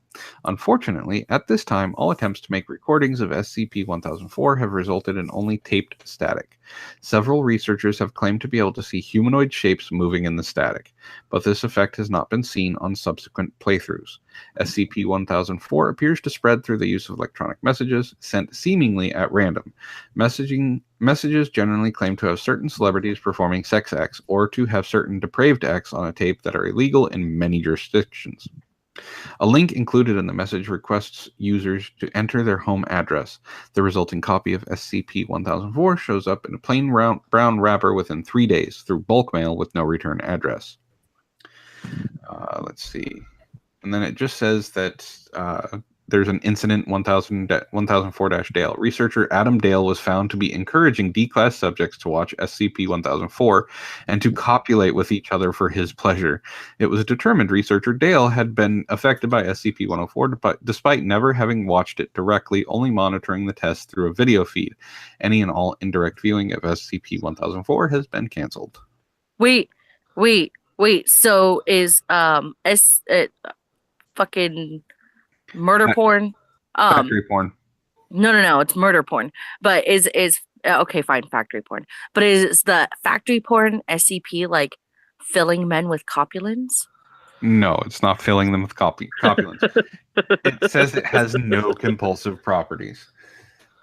Unfortunately, at this time, all attempts to make recordings of SCP-1004 have resulted in only taped static. Several researchers have claimed to be able to see humanoid shapes moving in the static, but this effect has not been seen on subsequent playthroughs. SCP-1004 appears to spread through the use of electronic messages sent seemingly at random. Messages generally claim to have certain celebrities performing sex acts or to have certain depraved acts on a tape that are illegal in many jurisdictions. A link included in the message requests users to enter their home address. The resulting copy of SCP-1004 shows up in a plain brown wrapper within 3 days through bulk mail with no return address. Let's see. And then it just says that there's an incident 1004-Dale. Researcher Adam Dale was found to be encouraging D-class subjects to watch SCP-1004 and to copulate with each other for his pleasure. It was determined researcher Dale had been affected by SCP-104 but despite never having watched it directly, only monitoring the test through a video feed. Any and all indirect viewing of SCP-1004 has been canceled. Wait. So is fucking murder porn? Factory porn. No, it's murder porn. But is okay, fine, factory porn. But is the factory porn SCP like filling men with copulins? No, it's not filling them with copulins. It says it has no compulsive properties.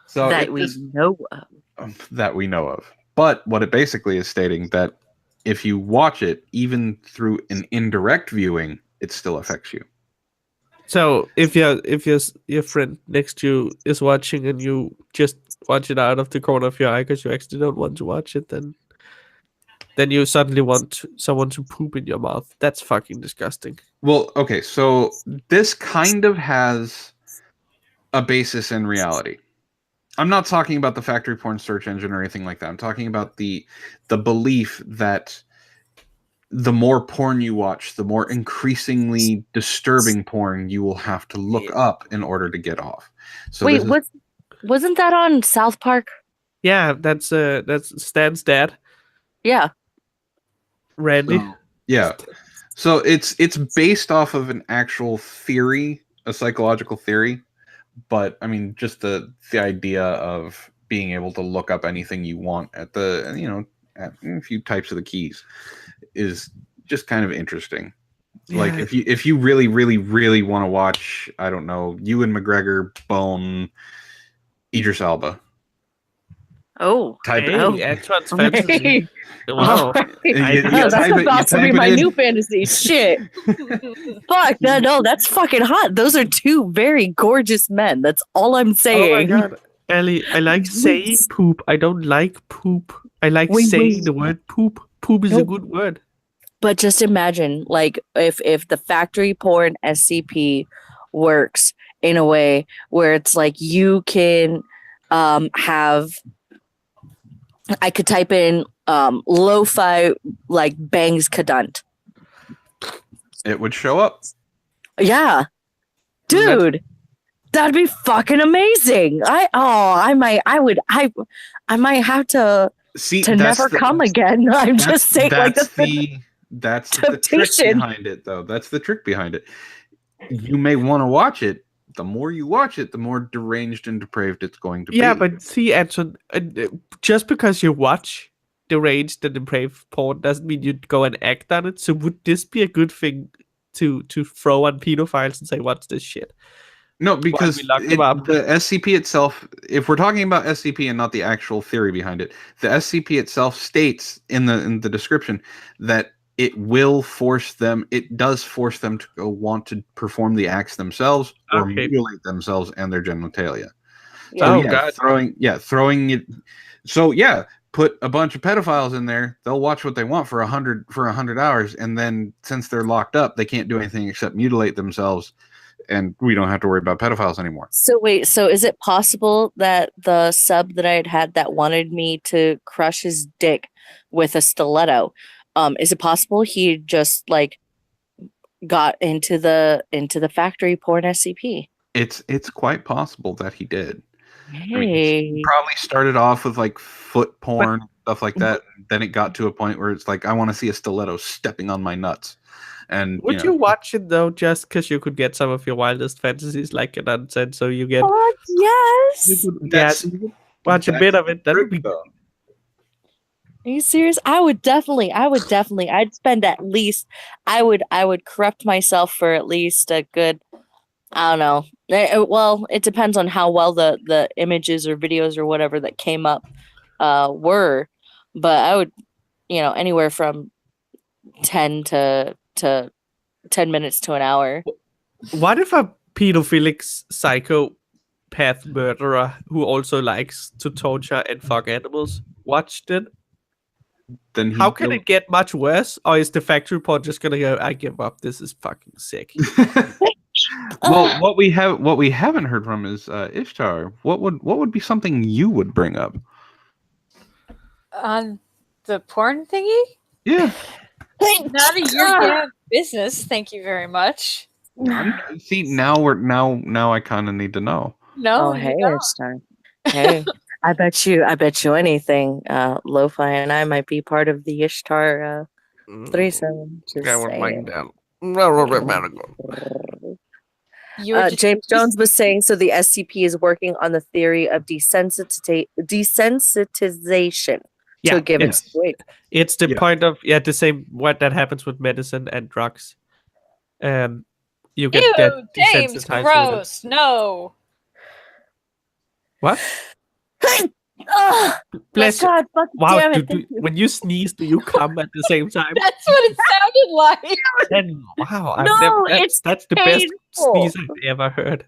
So That we know of. That we know of. But what it basically is stating that if you watch it, even through an indirect viewing, it still affects you. So if your friend next to you is watching and you just watch it out of the corner of your eye because you actually don't want to watch it, then you suddenly want someone to poop in your mouth. That's fucking disgusting. Well, okay, so this kind of has a basis in reality. I'm not talking about the factory porn search engine or anything like that. I'm talking about the belief that the more porn you watch, the more increasingly disturbing porn you will have to look up in order to get off. So Wait, wasn't that on South Park? Yeah, that's Stan's dad, Yeah. Randy. Yeah. So it's based off of an actual theory, a psychological theory, but I mean just the idea of being able to look up anything you want at at a few types of the keys is just kind of interesting. Like if you really really really want to watch, I don't know, Ewan McGregor bone Idris Elba. Oh. Type Hey, Oh. Antoine's fantasy. Wow. That's about to be my new fantasy. Shit. Fuck. No, that's fucking hot. Those are two very gorgeous men. That's all I'm Oh my saying. god. Ellie, I like saying poop. I don't like poop. I like saying the word poop. Poop is a good word. But just imagine, like, if the factory porn SCP works in a way where it's like you can have, I could type in lo-fi like bangs cadunt. It would show up. Yeah, dude, that'd be fucking amazing. I might have to See, never come again. I'm just saying, like that's the trick behind it, though. That's the trick behind it. You may want to watch it. The more you watch it, the more deranged and depraved it's going to be. Yeah, but see, Anton, just because you watch deranged and depraved porn doesn't mean you'd go and act on it. So would this be a good thing to throw on pedophiles and say, "What's this shit"? No, because the SCP itself, if we're talking about SCP and not the actual theory behind it, the SCP itself states in the description that it does force them to go want to perform the acts themselves or mutilate themselves and their genitalia. Yeah. So throwing it. So yeah, put a bunch of pedophiles in there. They'll watch what they want for 100 hours, and then since they're locked up, they can't do anything except mutilate themselves. And we don't have to worry about pedophiles anymore. So wait, so is it possible that the sub that I had that wanted me to crush his dick with a stiletto, is it possible he just like got into the factory porn SCP? It's quite possible that he did. Hey. I mean, he probably started off with like foot porn, stuff like that. Then it got to a point where it's like, I want to see a stiletto stepping on my nuts. And would you watch it though, just because you could get some of your wildest fantasies like an unsaid, so you get? Oh yes. You could watch a bit of it. That would be. Are you serious? I would definitely. I'd spend at least. I would corrupt myself for at least a good. I don't know. Well, it depends on how well the images or videos or whatever that came up were, but I would, anywhere from 10 to 10 minutes to an hour. What if a pedophilic psychopath murderer who also likes to torture and fuck animals watched it? Then how can it get much worse? Or is the factory report just gonna go, I give up, this is fucking sick? Well, what we haven't heard from is Ishtar. What would be something you would bring up on the porn thingy? Yeah. None of your damn business. Thank you very much. See, now I kind of need to know. No. Oh, hey, Ishtar. Hey, I bet you anything. Lo-Fi and I might be part of the Ishtar threesome. Just saying. James Jones was saying, so the SCP is working on the theory of desensitization to a given situation. It's the point of the same what that happens with medicine and drugs. You get that James, desensitized. gross. No. What? Oh, Bless you. God, fucking Wow, damn it. Thank you. when you sneeze, do you come at the same time? That's what it sounded like. Then, wow, No, it's that's the best painful. sneeze I've ever heard.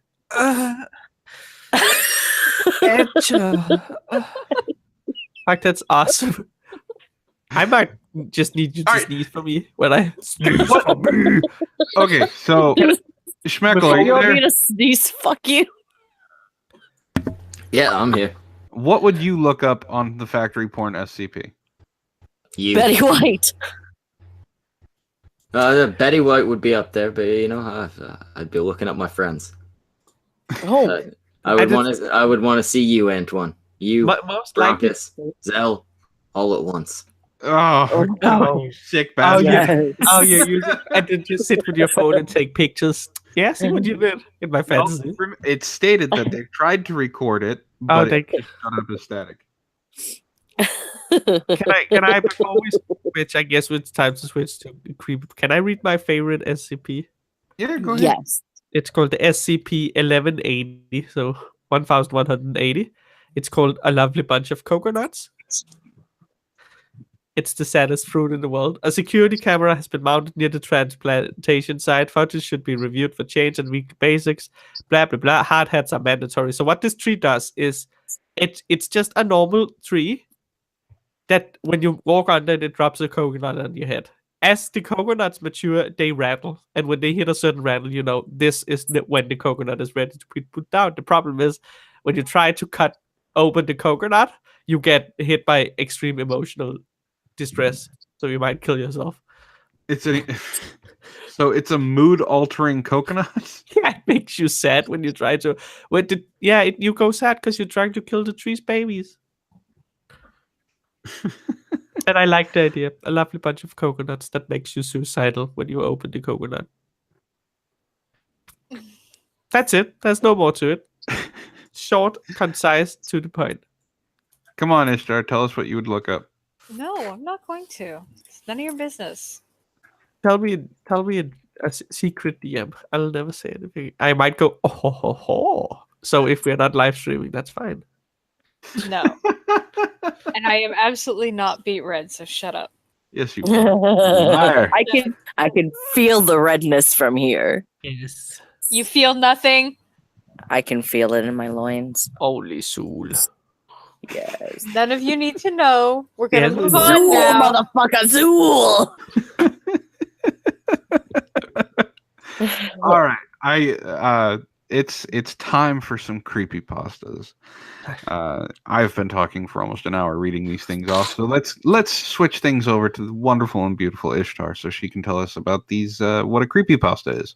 Fuck, that's awesome. I might just need you to Alright. sneeze for me when I sneeze for me. Okay, so Schmeckle, are You you want me there? to sneeze? Fuck you. Yeah, I'm here. What would you look up on the factory porn SCP? You. Betty White. Betty White would be up there, but you know, I'd be looking up my friends. Oh, I would want to see you, Antoine. You, Most likely. Brockus, Zell, all at once. Oh, no. you sick Oh, bastard. yeah. Oh, yeah, and then just sit with your phone and take pictures. Yeah, see what you did in my No, fantasy. it stated that they tried to record it, Oh, but it just shut up as static. Can I before we switch? I guess it's time to switch to creep. Can I read my favorite SCP? Yeah, go ahead. Yes. It's called the SCP 1180, so 1180. It's called A Lovely Bunch of Coconuts. It's the saddest fruit in the world. A security camera has been mounted near the transplantation site. Footage should be reviewed for change and weekly basics. Blah, blah, blah. Hard hats are mandatory. So what this tree does is it's just a normal tree that when you walk under it, it drops a coconut on your head. As the coconuts mature, they rattle. And when they hit a certain rattle, you know, this is when the coconut is ready to be put down. The problem is when you try to cut open the coconut, you get hit by extreme emotional distress, so you might kill yourself. So it's a mood altering coconut. Yeah, it makes you sad when you try to. You go sad because you're trying to kill the tree's babies. And I like the idea. A lovely bunch of coconuts that makes you suicidal when you open the coconut. That's it. There's no more to it. Short, concise, to the point. Come on, Ishtar, tell us what you would look up. No, I'm not going to. It's none of your business. Tell me a secret DM. I'll never say anything. I might go, oh, ho, ho, ho. So if we're not live streaming, that's fine. No. And I am absolutely not beat red, so shut up. Yes, you are. I can feel the redness from here. Yes. You feel nothing? I can feel it in my loins. Holy soul. Yes. None of you need to know. We're going to Yes, move we on Zool, now. motherfucker, Zool! All right, it's time for some creepypastas. I've been talking for almost an hour reading these things off, so let's switch things over to the wonderful and beautiful Ishtar, so she can tell us about these what a creepypasta is.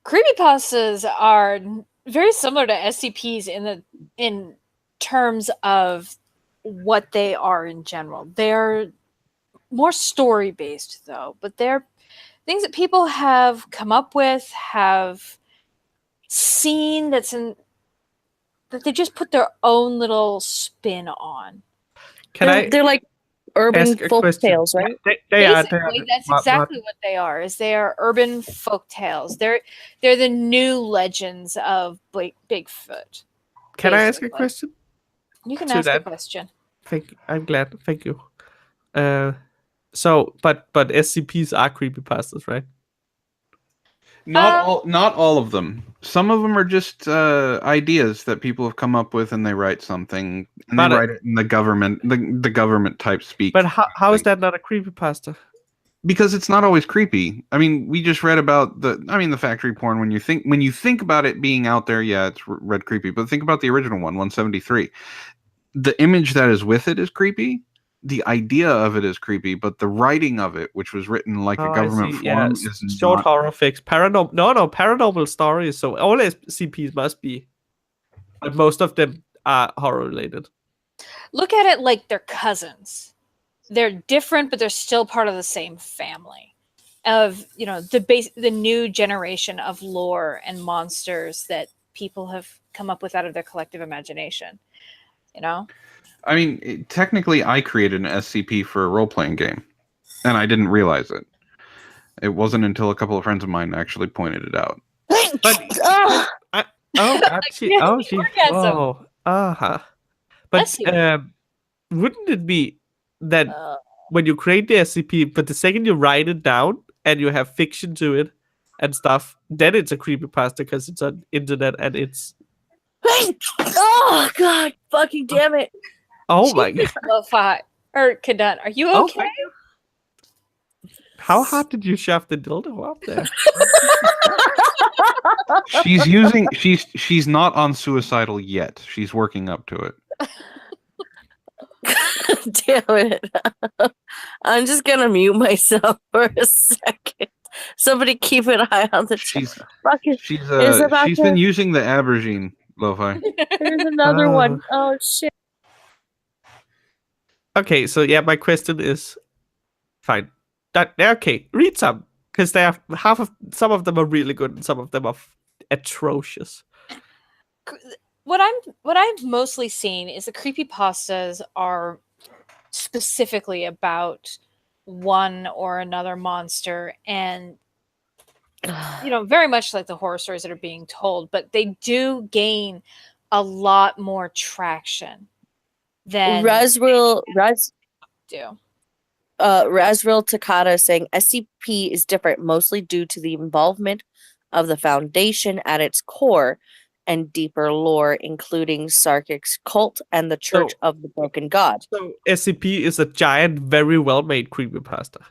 Creepypastas are very similar to SCPs in terms of what they are in general. They're more story based though, but they're things that people have come up with, have seen that they just put their own little spin on. They're like urban ask a folk question? tales, right? They are. Basically, that's exactly what they are. Is they are urban folk tales. They're the new legends of Bigfoot. Can I ask a basically. question? You can To ask a that. question. I'm glad. Thank you. But SCPs are creepypastas, right? Not all of them. Some of them are just ideas that people have come up with, and they write something, and But, they write it in the government type speak. But how is that not a creepypasta? Because it's not always creepy. I mean, we just read about the factory porn. When you think about it being out there, yeah, it's read creepy. But think about the original one, 173. The image that is with it is creepy. The idea of it is creepy, but the writing of it, which was written like a government form, is short not. horror fix. Paranormal stories. So all SCPs must be, but most of them are horror related. Look at it like they're cousins. They're different, but they're still part of the same family. Of the new generation of lore and monsters that people have come up with out of their collective imagination. You know. I mean, technically, I created an SCP for a role-playing game, and I didn't realize it. It wasn't until a couple of friends of mine actually pointed it out. But Ah! oh, God, she, Orgasm. uh-huh. But see. wouldn't it be that Uh, when you create the SCP, but the second you write it down and you have fiction to it and stuff, then it's a creepypasta because it's on internet and it's Oh God! Fucking damn it! oh my god. Jesus, Lo-Fi or Kadun, are you Oh, okay? thank you. How hard did you shove the dildo up there? She's not on suicidal yet. She's working up to it. Damn it! I'm just gonna mute myself for a second. Somebody keep an eye on the chat. She's Fucking, she's it's about she's to. been using the aubergine, Lo-Fi. There's another one. Oh shit! Okay, so yeah, my question is fine. Okay, read some because they have some of them are really good and some of them are atrocious. What I've mostly seen is the creepypastas are specifically about one or another monster, and very much like the horror stories that are being told, but they do gain a lot more traction than Razriel do. Takata is saying SCP is different mostly due to the involvement of the Foundation at its core and deeper lore, including Sarkic's cult and the Church of the Broken God. So SCP is a giant, very well made creepypasta.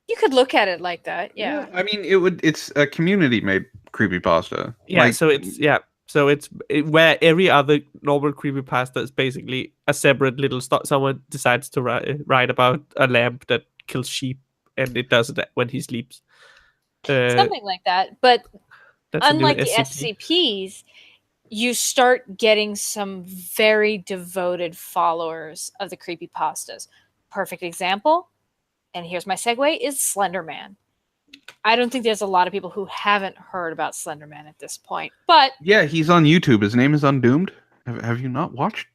You could look at it like that, yeah. I mean, it's a community made creepypasta. Yeah, Like, so it's where every other normal creepypasta is basically a separate little someone decides to write about a lamp that kills sheep, and it does it when he sleeps. Something like that, but that's a new unlike the SCP. SCPs, you start getting some very devoted followers of the creepypastas. Perfect example, and here's my segue, is Slender Man. I don't think there's a lot of people who haven't heard about Slender Man at this point, but yeah, he's on YouTube. His name is Undoomed. Have you not watched?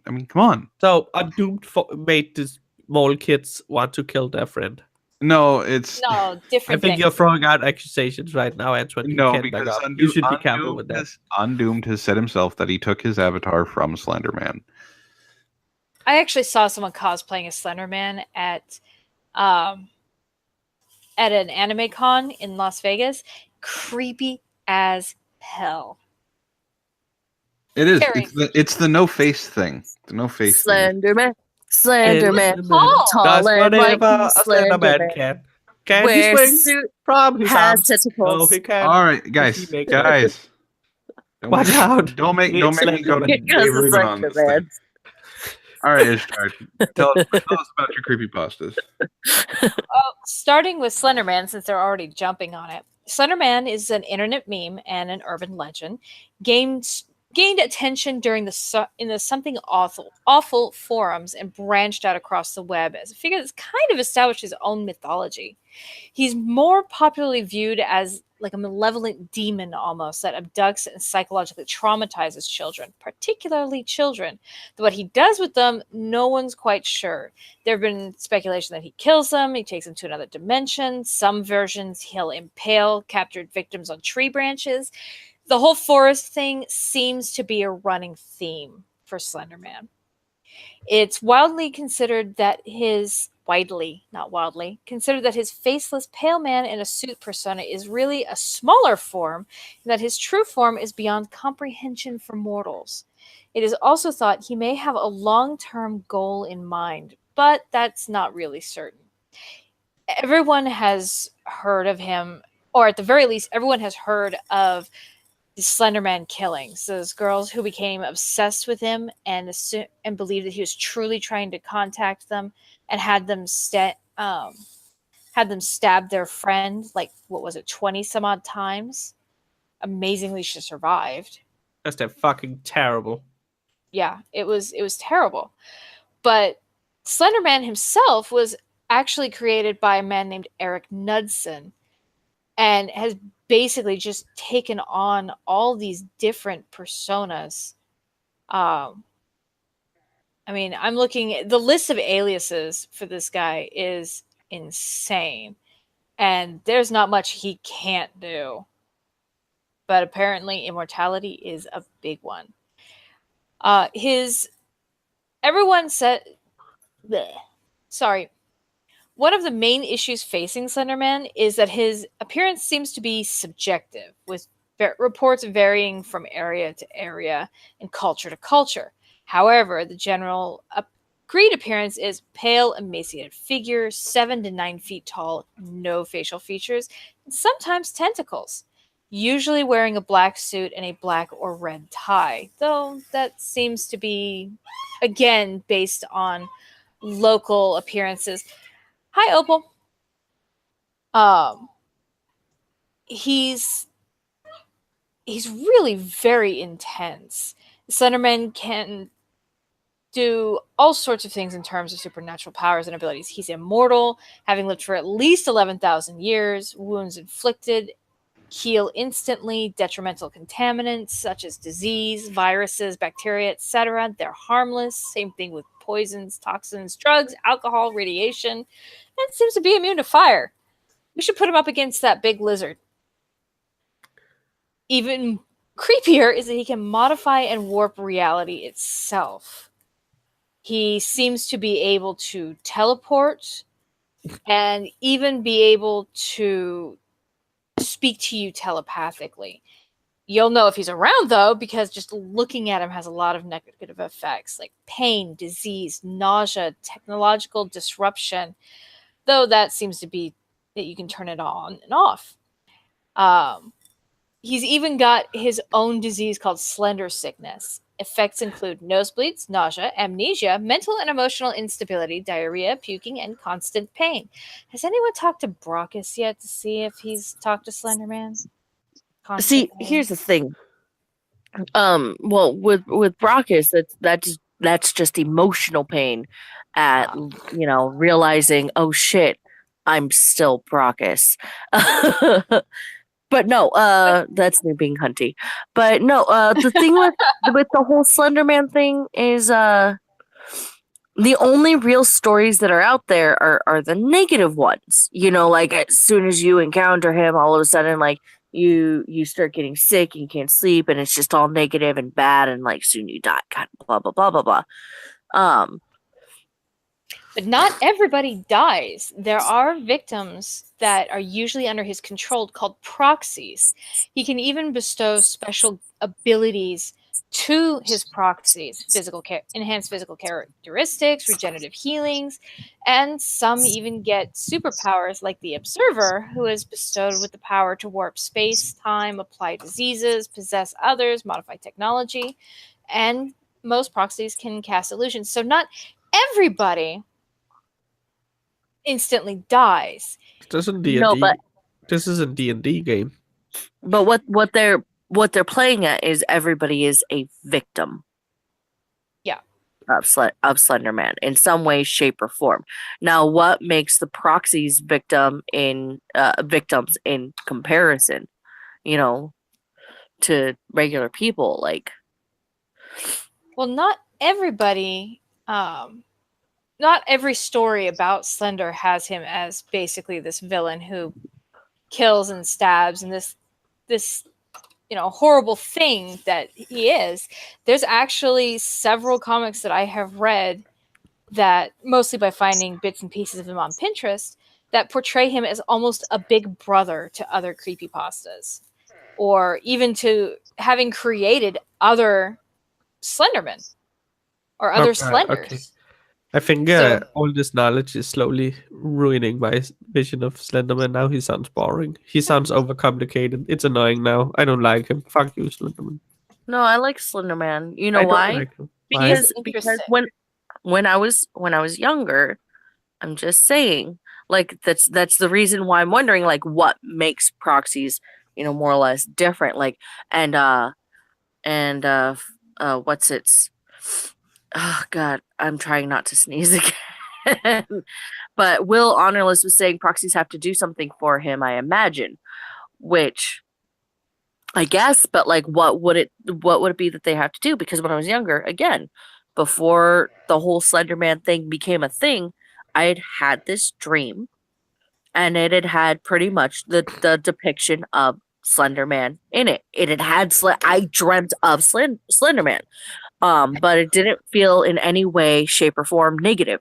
I mean, come on. So Undoomed made these small kids want to kill their friend. No, it's no, different I think thing. you're throwing out accusations right now, Antoine. You no, can't back because up. You should be careful with that. Undoomed has said himself that he took his avatar from Slender Man. I actually saw someone cosplaying as Slender Man at an anime con in Las Vegas. Creepy as hell. It is. Very. It's the no face thing. The no face thing. Slenderman. Slenderman. Oh, Tall That's and whatever white. a Slender Man Slenderman. can. Can he Wears swing suit. from his Has arms? tentacles. No, he can. All right, He guys. makes Watch out. Don't make me go to Dave Because of Rubin on this thing. Slenderman. All right, Ishtar, tell us about your creepypastas. starting with Slenderman, since they're already jumping on it. Slenderman is an internet meme and an urban legend. Gained attention during in the Something Awful forums and branched out across the web as a figure that's kind of established his own mythology. He's more popularly viewed as like a malevolent demon almost that abducts and psychologically traumatizes children, particularly children. What he does with them, no one's quite sure. There have been speculation that he kills them, he takes them to another dimension. Some versions he'll impale captured victims on tree branches. The whole forest thing seems to be a running theme for Slender Man. It's considered that his faceless pale man in a suit persona is really a smaller form, and that his true form is beyond comprehension for mortals. It is also thought he may have a long-term goal in mind, but that's not really certain. Everyone has heard of him, or at the very least, everyone has heard of the Slenderman killings. Those girls who became obsessed with him and believed that he was truly trying to contact them and had them stab their friend, like, what was it, 20 some odd times. Amazingly, she survived. That's fucking terrible. Yeah, it was terrible. But Slenderman himself was actually created by a man named Eric Knudsen and has basically just taken on all these different personas. I mean, I'm looking at the list of aliases for this guy is insane, and there's not much he can't do. But apparently, immortality is a big one. His everyone said, bleh, sorry. One of the main issues facing Slenderman is that his appearance seems to be subjective, with reports varying from area to area and culture to culture. However, the general agreed appearance is pale, emaciated figure, 7 to 9 feet tall, no facial features, and sometimes tentacles. Usually wearing a black suit and a black or red tie, though that seems to be, again, based on local appearances. Hi, Opal. Um, he's really very intense. Slenderman can do all sorts of things in terms of supernatural powers and abilities. He's immortal, having lived for at least 11,000 years, wounds inflicted, heal instantly, detrimental contaminants such as disease, viruses, bacteria, etc. They're harmless. Same thing with poisons, toxins, drugs, alcohol, radiation, and seems to be immune to fire. We should put him up against that big lizard. Even creepier is that he can modify and warp reality itself. He seems to be able to teleport and even be able to speak to you telepathically. You'll know if he's around, though, because just looking at him has a lot of negative effects like pain, disease, nausea, technological disruption, though that seems to be that you can turn it on and off. He's even got his own disease called slender sickness. Effects include nosebleeds, nausea, amnesia, mental and emotional instability, diarrhea, puking, and constant pain. Has anyone talked to Brockus yet to see if he's talked to Slenderman? See, here's the thing. Well, with Brockus, that's just emotional pain at realizing, oh shit, I'm still Brockus. But no, that's me being hunty. But no, the thing with the whole Slenderman thing is the only real stories that are out there are the negative ones. Like as soon as you encounter him, all of a sudden, like you start getting sick and you can't sleep, and it's just all negative and bad, and like soon you die, kind of blah blah blah blah blah. But not everybody dies. There are victims that are usually under his control called proxies. He can even bestow special abilities to his proxies, enhanced physical characteristics, regenerative healings, and some even get superpowers like the Observer, who is bestowed with the power to warp space, time, apply diseases, possess others, modify technology, and most proxies can cast illusions. So not everybody instantly dies. Doesn't No, D&D? but This is a D&D game. But what they're playing at is everybody is a victim. Yeah. Of Slenderman in some way, shape, or form. Now, what makes the proxies victims in comparison, to regular people? Like, well, not everybody. Not every story about Slender has him as basically this villain who kills and stabs and this horrible thing that he is. There's actually several comics that I have read that, mostly by finding bits and pieces of him on Pinterest, that portray him as almost a big brother to other creepypastas, or even to having created other Slendermen or other Slenders. Okay. I think all this knowledge is slowly ruining my vision of Slenderman. Now he sounds boring. He sounds overcomplicated. It's annoying now. I don't like him. Fuck you, Slenderman. no, I like Slenderman. You know I don't why? like him. Why? Because when I was younger, I'm just saying, like that's the reason why I'm wondering, like, what makes proxies, more or less different. Like, and what's its? Oh God, I'm trying not to sneeze again. But Will Honorless was saying proxies have to do something for him, I imagine. Which I guess, but like what would it be that they have to do? Because when I was younger, again, before the whole Slenderman thing became a thing, I had this dream, and it had pretty much the depiction of Slenderman in it. I dreamt of Slenderman. But it didn't feel in any way, shape, or form negative.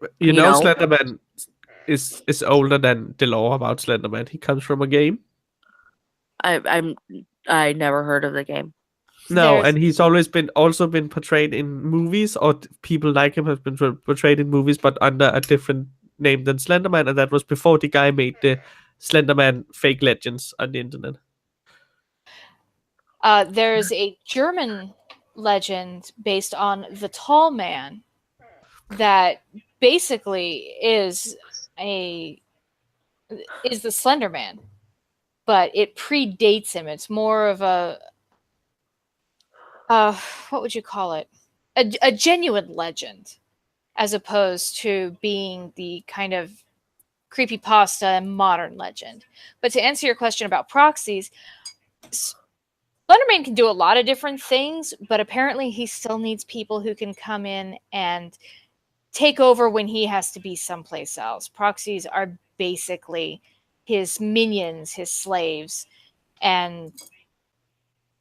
You You know, know? Slenderman is older than the lore about Slenderman. He comes from a game. I never heard of the game. No, There's and he's always been also been portrayed in movies, or people like him have been portrayed in movies, but under a different name than Slenderman, and that was before the guy made the Slenderman fake legends on the internet. there's a German legend based on the Tall Man that basically is the Slender Man, but it predates him. It's more of a what would you call it? A genuine legend, as opposed to being the kind of creepypasta and modern legend. But to answer your question about proxies, Slenderman can do a lot of different things, but apparently he still needs people who can come in and take over when he has to be someplace else. Proxies are basically his minions, his slaves, and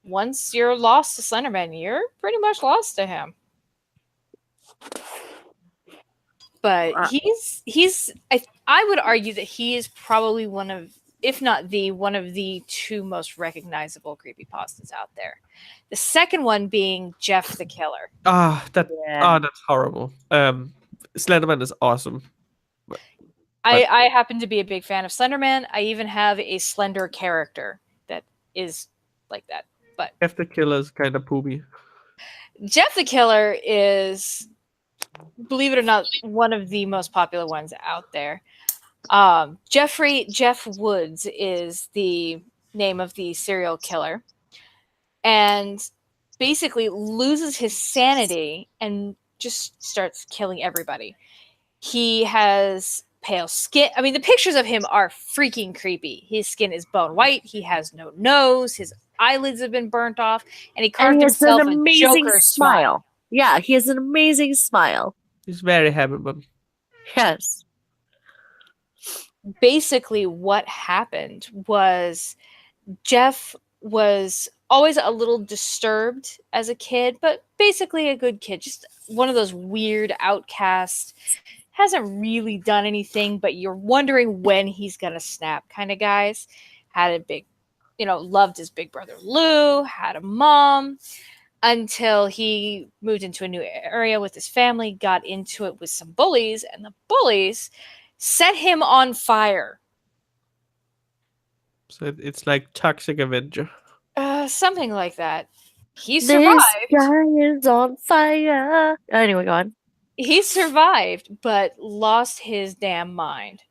once you're lost to Slenderman, you're pretty much lost to him. But I would argue that he is probably one of, if not one of the two most recognizable creepypastas out there. The second one being Jeff the Killer. That's horrible. Slenderman is awesome. I happen to be a big fan of Slenderman. I even have a Slender character that is like that. But Jeff the Killer is kind of poopy. Jeff the Killer is, believe it or not, one of the most popular ones out there. Jeff Woods is the name of the serial killer, and basically loses his sanity and just starts killing everybody. He has pale skin. I mean, the pictures of him are freaking creepy. His skin is bone white. He has no nose. His eyelids have been burnt off, and he carved himself an amazing a Joker smile. Yeah, he has an amazing smile. He's very happy, but Yes. Basically, what happened was Jeff was always a little disturbed as a kid, but basically a good kid. Just one of those weird outcasts. Hasn't really done anything, but you're wondering when he's gonna snap kind of guys. Had a big, loved his big brother Lou, had a mom, until he moved into a new area with his family, got into it with some bullies, and the bullies set him on fire. so it's like Toxic Avenger. Something like that. He This survived. guy is on fire. Anyway, go on. He survived, but lost his damn mind.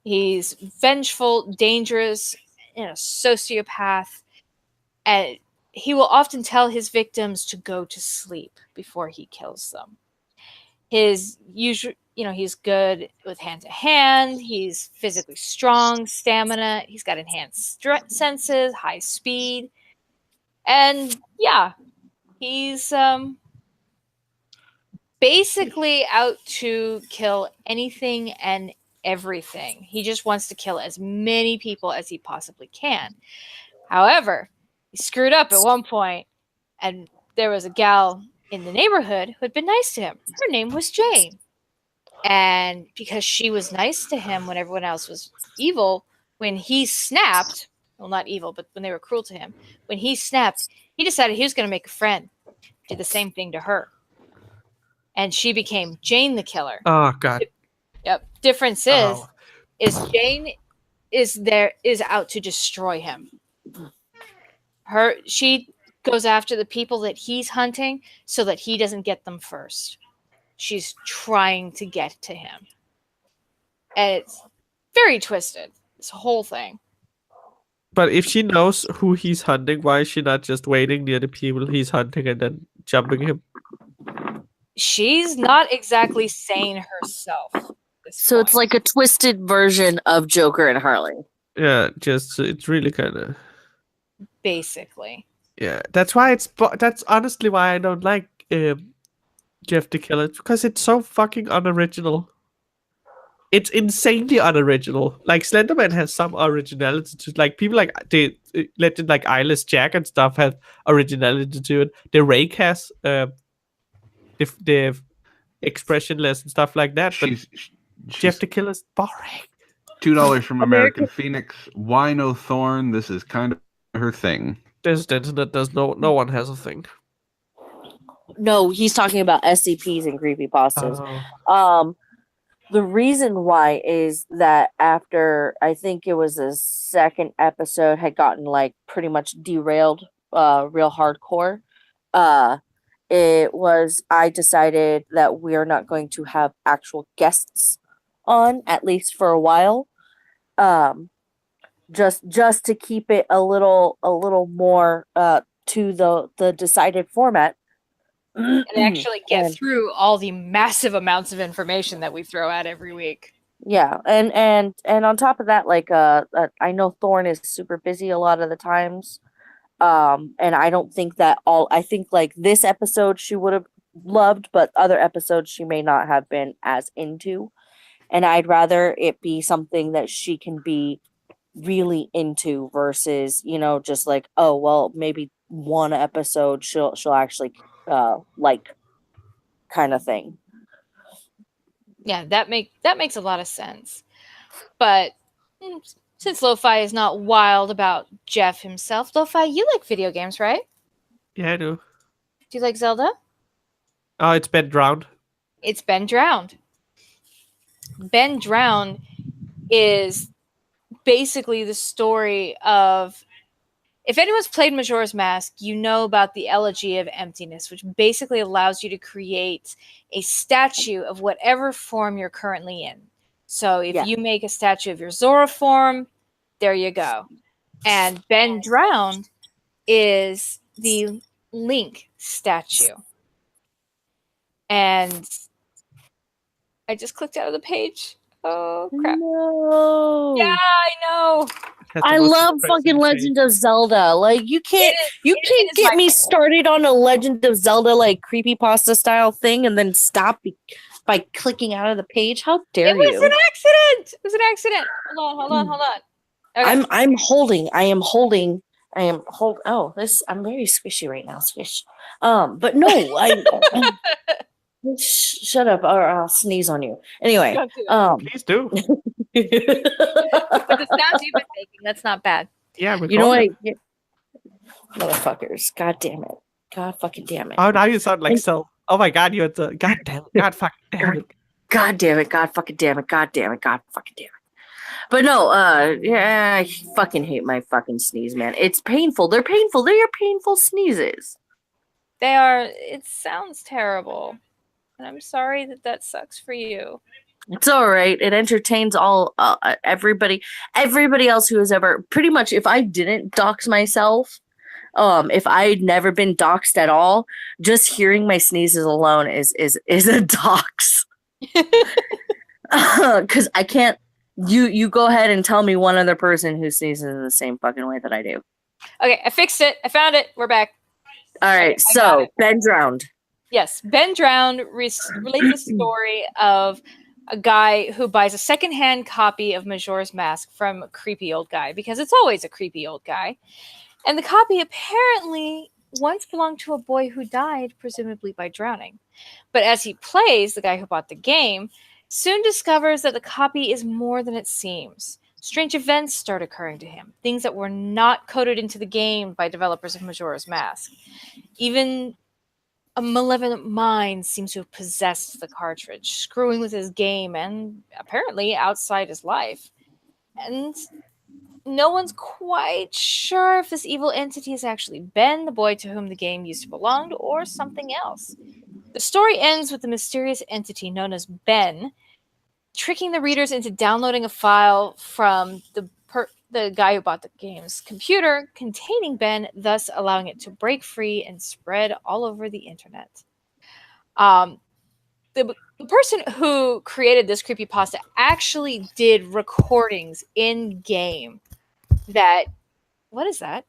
He's vengeful, dangerous, a sociopath, and he will often tell his victims to go to sleep before he kills them. His usual, he's good with hand to hand. He's physically strong, stamina. He's got enhanced senses, high speed, and yeah, he's basically out to kill anything and everything. He just wants to kill as many people as he possibly can. However, he screwed up at one point, and there was a gal in the neighborhood who had been nice to him. Her name was Jane. And because she was nice to him when everyone else was evil, when he snapped, well, not evil, but when they were cruel to him, when he snapped, he decided he was going to make a friend. Did the same thing to her. And she became Jane the Killer. Oh God. Yep. Difference is Jane is out to destroy him. She goes after the people that he's hunting so that he doesn't get them first. She's trying to get to him. And it's very twisted, this whole thing. But if she knows who he's hunting, why is she not just waiting near the people he's hunting and then jumping him? She's not exactly sane herself. So it's like a twisted version of Joker and Harley. Yeah, just it's really kind of basically. Yeah, that's honestly why I don't like Jeff the Killer, because it's so fucking unoriginal. it's insanely unoriginal. Like Slenderman has some originality to like people like the legend like Eyeless Jack and stuff have originality to it. The Rake has the expressionless and stuff like that. But Jeff She's the Killer's boring. $2 from American American- Phoenix. Why no Thorn? This is kind of her thing. There's the internet. There's no one has a thing. No, he's talking about SCPs and creepypastas. Oh. The reason why is that after I think it was the second episode had gotten like pretty much derailed, real hardcore. It was I decided that we're not going to have actual guests on at least for a while. Just to keep it a little more to the decided format. And actually get And- through all the massive amounts of information that we throw out every week. Yeah, and on top of that, like I know Thorn is super busy a lot of the times. And I don't think that I think like this episode she would have loved, but other episodes she may not have been as into. And I'd rather it be something that she can be really into versus, just like, oh well, maybe one episode she'll actually like kind of thing. Yeah, that makes a lot of sense. But since Lo-Fi is not wild about Jeff himself, Lo-Fi, you like video games, right? Yeah, I do. Do you like Zelda? Oh, it's been drowned. It's Ben Drowned. Ben Drowned is basically the story of, if anyone's played Majora's Mask, you know about the Elegy of Emptiness, which basically allows you to create a statue of whatever form you're currently in. So if you make a statue of your Zora form, there you go. And Ben Drowned is the Link statue. And I just clicked out of the page. Oh, crap. No. Yeah, I know. Has the I most love depressing fucking face. Legend of Zelda. Like you can't is get my me favorite. started on a Legend of Zelda like creepypasta style thing and then stop by clicking out of the page. How dare It was you? an accident. It was an accident. Hold on. Okay. I'm holding. Oh, I'm very squishy right now, squish. But no, shut up or I'll sneeze on you. Anyway, Don't do it. Please do. But the sounds you've been making, that's not bad. Yeah, you know record what? it. Motherfuckers. God damn it. God fucking damn it. Oh, now you sound like Cell. Oh my god, you're the god damn it. God fucking damn it. God damn it. God fucking damn it. God damn it. God fucking damn it. But no, yeah, I fucking hate my fucking sneeze, man. It's painful. They're painful. They are painful sneezes. They are. It sounds terrible, and I'm sorry that sucks for you. It's all right. It entertains all everybody else who has ever pretty much. If I didn't dox myself, if I'd never been doxed at all, just hearing my sneezes alone is a dox. Because I can't. You go ahead and tell me one other person who sneezes in the same fucking way that I do. Okay, I fixed it. I found it. We're back. All right, I got so it. Ben Drowned. Yes, Ben Drowned relates the story of a guy who buys a secondhand copy of Majora's Mask from a creepy old guy, because it's always a creepy old guy. And the copy apparently once belonged to a boy who died, presumably by drowning. But as he plays, the guy who bought the game soon discovers that the copy is more than it seems. Strange events start occurring to him, things that were not coded into the game by developers of Majora's Mask. Even a malevolent mind seems to have possessed the cartridge, screwing with his game and apparently outside his life. And no one's quite sure if this evil entity is actually Ben, the boy to whom the game used to belong, or something else. The story ends with the mysterious entity known as Ben tricking the readers into downloading a file from the guy who bought the game's computer containing Ben, thus allowing it to break free and spread all over the internet. The person who created this creepypasta actually did recordings in game that... What is that?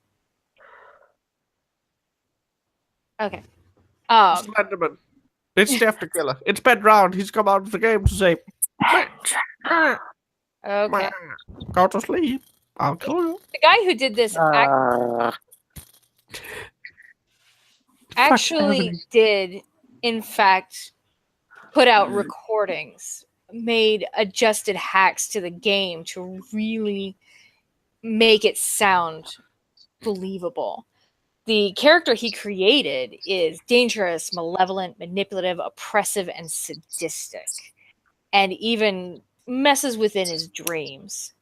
Okay. Slenderman. It's Jeff the Killer. It's Ben Drowned. He's come out of the game to say, Okay. Go to sleep. I'll kill you. The guy who did this Uh, actually did, in fact, put out recordings, made adjusted hacks to the game to really make it sound believable. The character he created is dangerous, malevolent, manipulative, oppressive, and sadistic, and even messes within his dreams.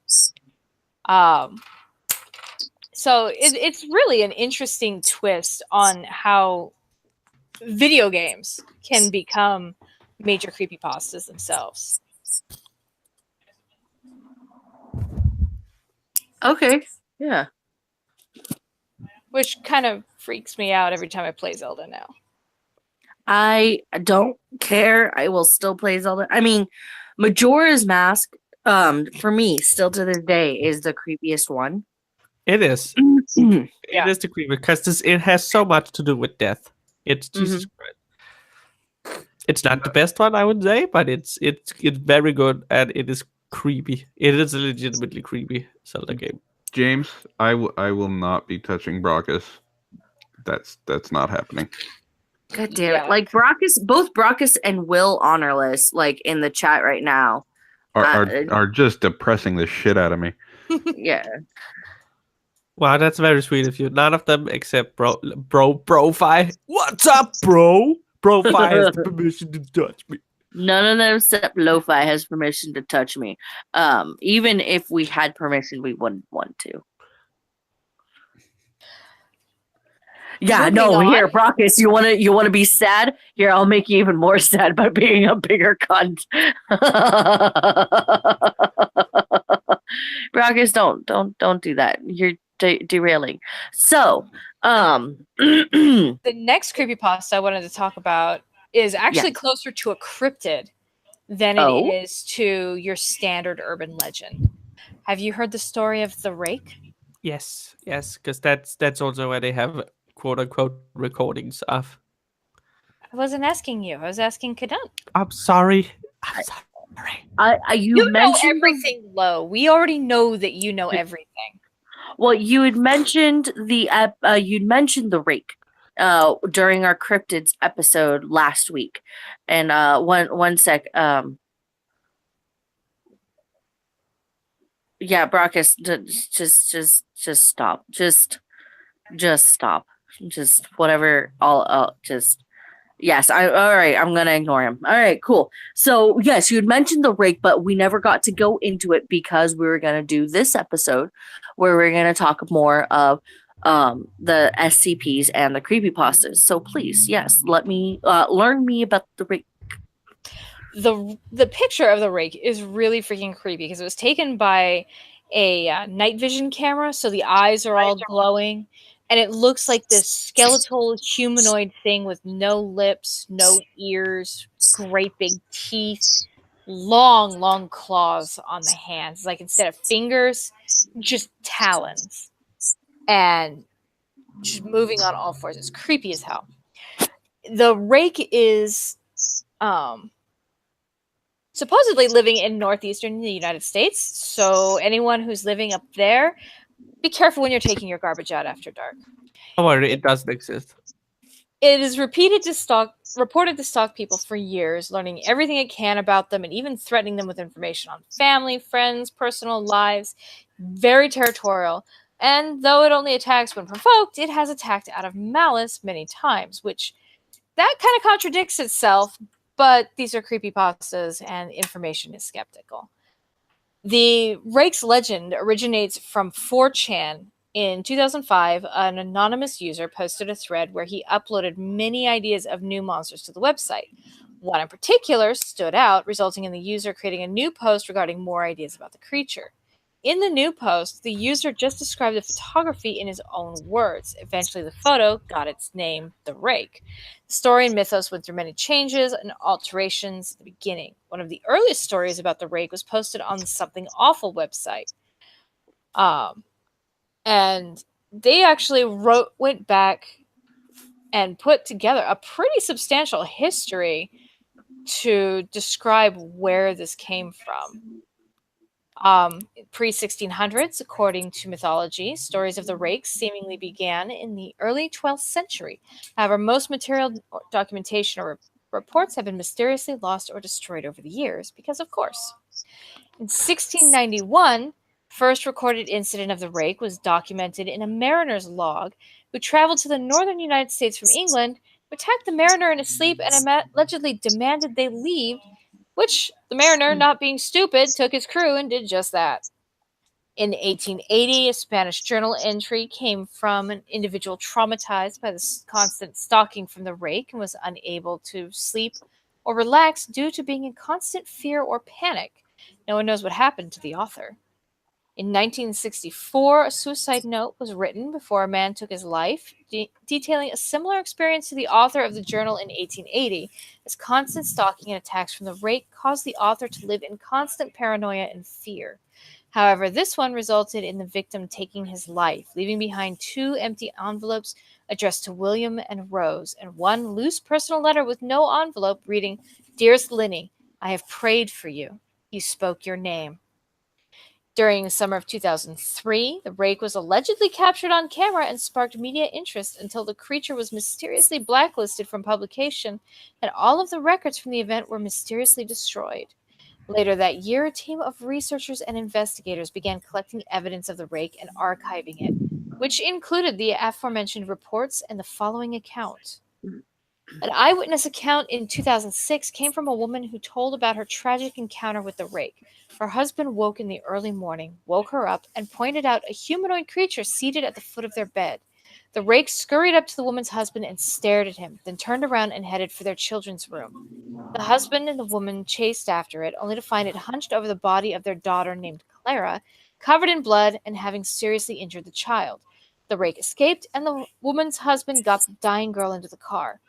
So it's really an interesting twist on how video games can become major creepypastas themselves. okay. Yeah. Which kind of freaks me out every time I play Zelda now. I don't care. I will still play Zelda. I mean, Majora's Mask, for me, still to this day, is the creepiest one. It is. Yeah. It is the creepy because it has so much to do with death. It's Jesus Christ. It's not the best one, I would say, but it's very good and it is creepy. It is a legitimately creepy Zelda game. James, I will not be touching Brockus. That's not happening. God damn Yeah. it. Like both Brockus and Will Honorless, like in the chat right now. Are just depressing the shit out of me. Yeah. Wow, that's very sweet of you. None of them except Brofi. What's up, bro? Brofi has the permission to touch me. None of them except Lo-Fi has permission to touch me. Even if we had permission, we wouldn't want to. Yeah, Moving no, on. here, Brockus, you wanna be sad? Here, I'll make you even more sad by being a bigger cunt. Brockus, don't do that. You're derailing. So, The next creepypasta I wanted to talk about is actually closer to a cryptid than it Oh. is to your standard urban legend. Have you heard the story of the rake? Yes, because that's also where they have quote unquote recordings of. I wasn't asking you. I was asking Kadun. I'm sorry. You You know mentioned everything, Lo. We already know that you know everything. well, you had mentioned you'd mentioned the rake during our cryptids episode last week. And one sec, yeah, Brockus, just stop. Just stop. Just whatever. I'll just yes. All right. I'm gonna ignore him. All right. Cool. So yes, you had mentioned the rake, but we never got to go into it because we were gonna do this episode where we're gonna talk more of the SCPs and the creepypastas. So please, yes, let me learn me about the rake. The picture of the rake is really freaking creepy because it was taken by a night vision camera, so the eyes are all glowing, and it looks like this skeletal humanoid thing with no lips, no ears, great big teeth, long claws on the hands. Like instead of fingers, just talons, and just moving on all fours. It's creepy as hell. The rake is supposedly living in northeastern United States. So anyone who's living up there, be careful when you're taking your garbage out after dark. Don't worry, it doesn't exist. It is reported to stalk people for years, learning everything it can about them and even threatening them with information on family, friends, personal lives. Very territorial. And though it only attacks when provoked, it has attacked out of malice many times, which that kind of contradicts itself. But these are creepypastas and information is skeptical. The Rake's legend originates from 4chan. In 2005, an anonymous user posted a thread where he uploaded many ideas of new monsters to the website. One in particular stood out, resulting in the user creating a new post regarding more ideas about the creature. In the new post, the user just described the photography in his own words. Eventually, the photo got its name, The Rake. The story and mythos went through many changes and alterations at the beginning. One of the earliest stories about the Rake was posted on the Something Awful website. And they actually went back and put together a pretty substantial history to describe where this came from. Pre-1600s, according to mythology, stories of the rakes seemingly began in the early 12th century. However, most material documentation or reports have been mysteriously lost or destroyed over the years, because of course. In 1691, first recorded incident of the rake was documented in a mariner's log who traveled to the northern United States from England, who attacked the mariner in his sleep and allegedly demanded they leave, which the mariner, not being stupid, took his crew and did just that. In 1880, a Spanish journal entry came from an individual traumatized by the constant stalking from the rake and was unable to sleep or relax due to being in constant fear or panic. No one knows what happened to the author. In 1964, a suicide note was written before a man took his life, detailing a similar experience to the author of the journal in 1880, as constant stalking and attacks from the rake caused the author to live in constant paranoia and fear. However, this one resulted in the victim taking his life, leaving behind 2 empty envelopes addressed to William and Rose, and 1 loose personal letter with no envelope reading, "Dearest Linny, I have prayed for you. You spoke your name." During the summer of 2003, the rake was allegedly captured on camera and sparked media interest until the creature was mysteriously blacklisted from publication, and all of the records from the event were mysteriously destroyed. Later that year, a team of researchers and investigators began collecting evidence of the rake and archiving it, which included the aforementioned reports and the following account. An eyewitness account in 2006 came from a woman who told about her tragic encounter with the rake. Her husband woke in the early morning, woke her up, and pointed out a humanoid creature seated at the foot of their bed. The rake scurried up to the woman's husband and stared at him, then turned around and headed for their children's room. The husband and the woman chased after it, only to find it hunched over the body of their daughter named Clara, covered in blood and having seriously injured the child. The rake escaped, and the woman's husband got the dying girl into the car.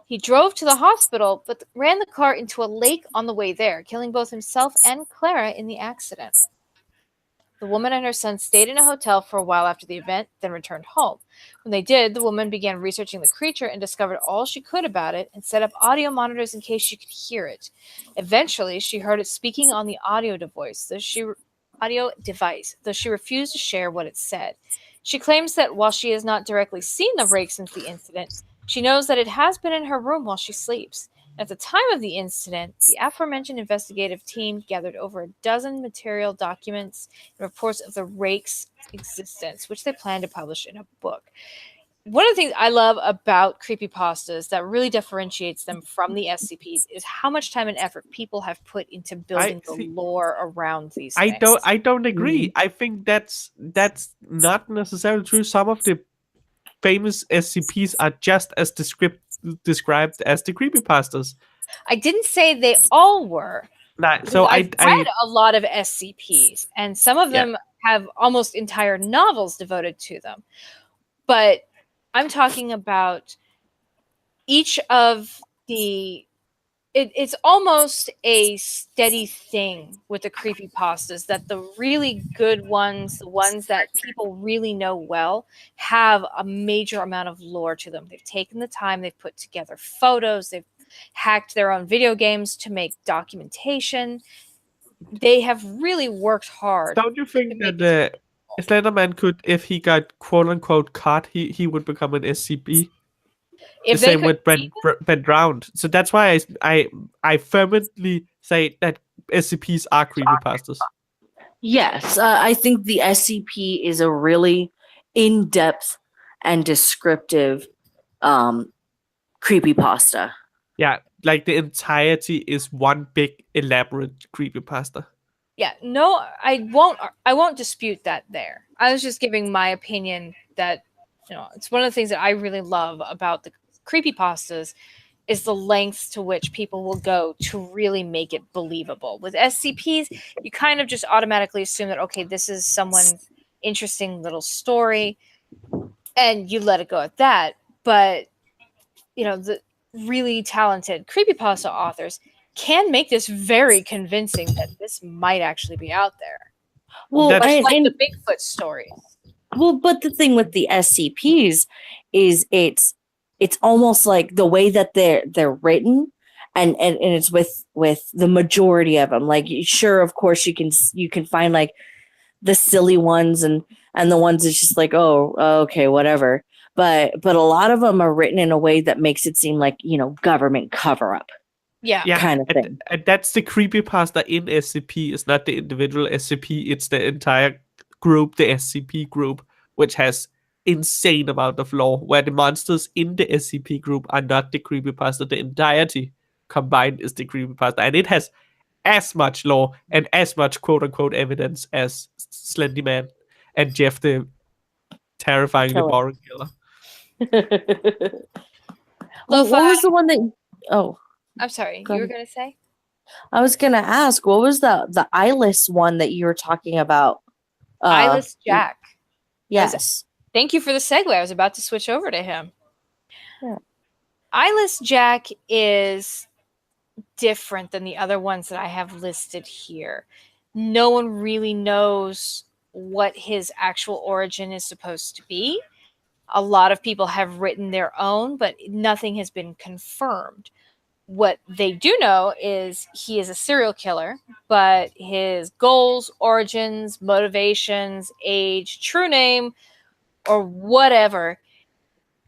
He drove to the hospital, but ran the car into a lake on the way there, killing both himself and Clara in the accident. The woman and her son stayed in a hotel for a while after the event, then returned home. When they did, the woman began researching the creature and discovered all she could about it and set up audio monitors in case she could hear it. Eventually, she heard it speaking on the audio device, though she refused to share what it said. She claims that while she has not directly seen the rake since the incident, she knows that it has been in her room while she sleeps. At the time of the incident, the aforementioned investigative team gathered over a dozen material documents and reports of the rake's existence, which they plan to publish in a book. One of the things I love about creepypastas that really differentiates them from the SCPs is how much time and effort people have put into building the lore around these things. I don't agree. I think that's not necessarily true. Some of the famous SCPs are just as described as the creepypastas. I didn't say they all were. So I've read a lot of SCPs, and some of them have almost entire novels devoted to them. But I'm talking about each of the... It's almost a steady thing with the creepypastas that the really good ones, the ones that people really know well, have a major amount of lore to them. They've taken the time, they've put together photos, they've hacked their own video games to make documentation. They have really worked hard. Don't you think that Slenderman could, if he got quote unquote caught, he would become an SCP? If the same with Brent Round. So that's why I firmly say that SCPs are creepypastas. Yes, I think the SCP is a really in-depth and descriptive creepypasta. Yeah, like the entirety is one big elaborate creepypasta. Yeah, no, I won't dispute that there. I was just giving my opinion that, it's one of the things that I really love about the creepypastas is the lengths to which people will go to really make it believable. With SCPs, you kind of just automatically assume that, okay, this is someone's interesting little story, and you let it go at that. But, the really talented creepypasta authors can make this very convincing that this might actually be out there. Well, like the Bigfoot stories. Well, but the thing with the SCPs is it's almost like the way that they're written and it's with the majority of them. Like, sure, of course you can find like the silly ones and the ones that's just like, oh, okay, whatever. But a lot of them are written in a way that makes it seem like, government cover up Yeah. Yeah, kind of thing. and that's the creepypasta in SCP. It's not the individual SCP, it's the entire group, the SCP group, which has insane amount of lore, where the monsters in the SCP group are not the creepypasta. The entirety combined is the creepypasta, and it has as much lore and as much quote-unquote evidence as Slendyman and Jeff the terrifyingly Killer. boring killer. Well, what Lo-fi. was the one that? Oh, I'm sorry. Go You were ahead. gonna say? I was gonna ask, what was the eyeless one that you were talking about? Eyeless Jack. Yes. Thank you for the segue. I was about to switch over to him. Yeah. Eyeless Jack is different than the other ones that I have listed here. No one really knows what his actual origin is supposed to be. A lot of people have written their own, but nothing has been confirmed. What they do know is he is a serial killer, but his goals, origins, motivations, age, true name, or whatever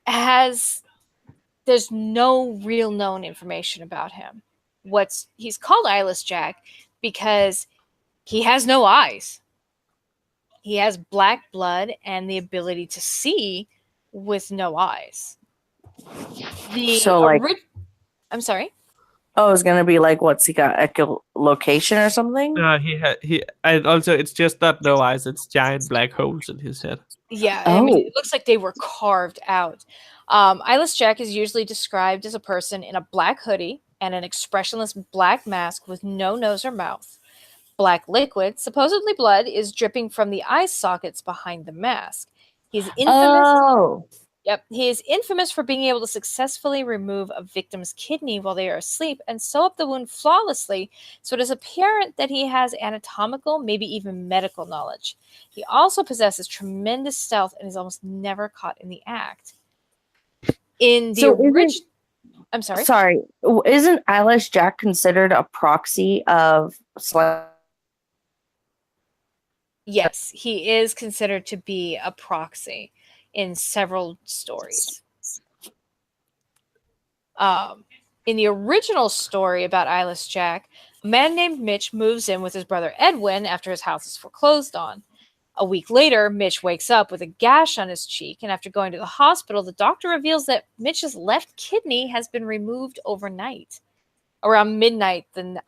there's no real known information about him. He's called Eyeless Jack because he has no eyes. He has black blood and the ability to see with no eyes. So, like, I'm sorry. oh, it's gonna be like, what's he got? Echolocation or something? And also it's just not no eyes, it's giant black holes in his head. Yeah, Oh. I mean, it looks like they were carved out. Eyeless Jack is usually described as a person in a black hoodie and an expressionless black mask with no nose or mouth. Black liquid, supposedly blood, is dripping from the eye sockets behind the mask. He's infamous. Oh. Yep, he is infamous for being able to successfully remove a victim's kidney while they are asleep and sew up the wound flawlessly, so it is apparent that he has anatomical, maybe even medical knowledge. He also possesses tremendous stealth and is almost never caught in the act. In the So original, I'm sorry. Sorry, isn't Eyeless Jack considered a proxy of Yes, he is considered to be a proxy in several stories. In the original story about Eyeless Jack, a man named Mitch moves in with his brother Edwin after his house is foreclosed on. A week later, Mitch wakes up with a gash on his cheek, and after going to the hospital, the doctor reveals that Mitch's left kidney has been removed overnight. Around midnight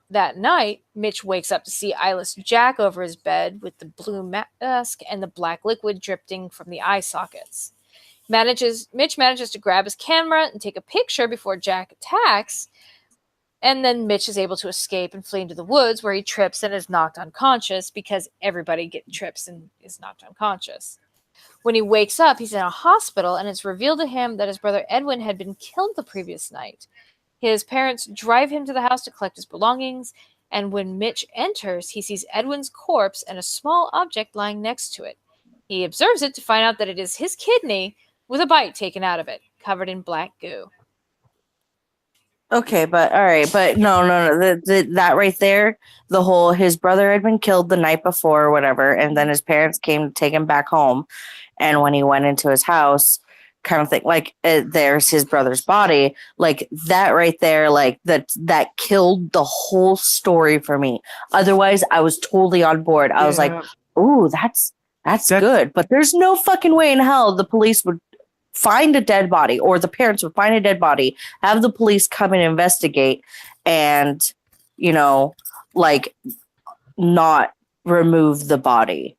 that night, Mitch wakes up to see Eyeless Jack over his bed with the blue mask and the black liquid dripping from the eye sockets. Mitch manages to grab his camera and take a picture before Jack attacks, and then Mitch is able to escape and flee into the woods, where he trips and is knocked unconscious, because everybody trips and is knocked unconscious. When he wakes up, he's in a hospital, and it's revealed to him that his brother Edwin had been killed the previous night. His parents drive him to the house to collect his belongings, and when Mitch enters, he sees Edwin's corpse and a small object lying next to it. He observes it to find out that it is his kidney with a bite taken out of it, covered in black goo. Okay, but all right, but no. That right there, the whole his brother had been killed the night before or whatever, and then his parents came to take him back home, and when he went into his house, kind of thing, like there's his brother's body, like that right there, like that killed the whole story for me. Otherwise, I was totally on board. I was like, ooh, that's good, but there's no fucking way in hell the police would find a dead body, or the parents would find a dead body, have the police come and investigate, and like not remove the body.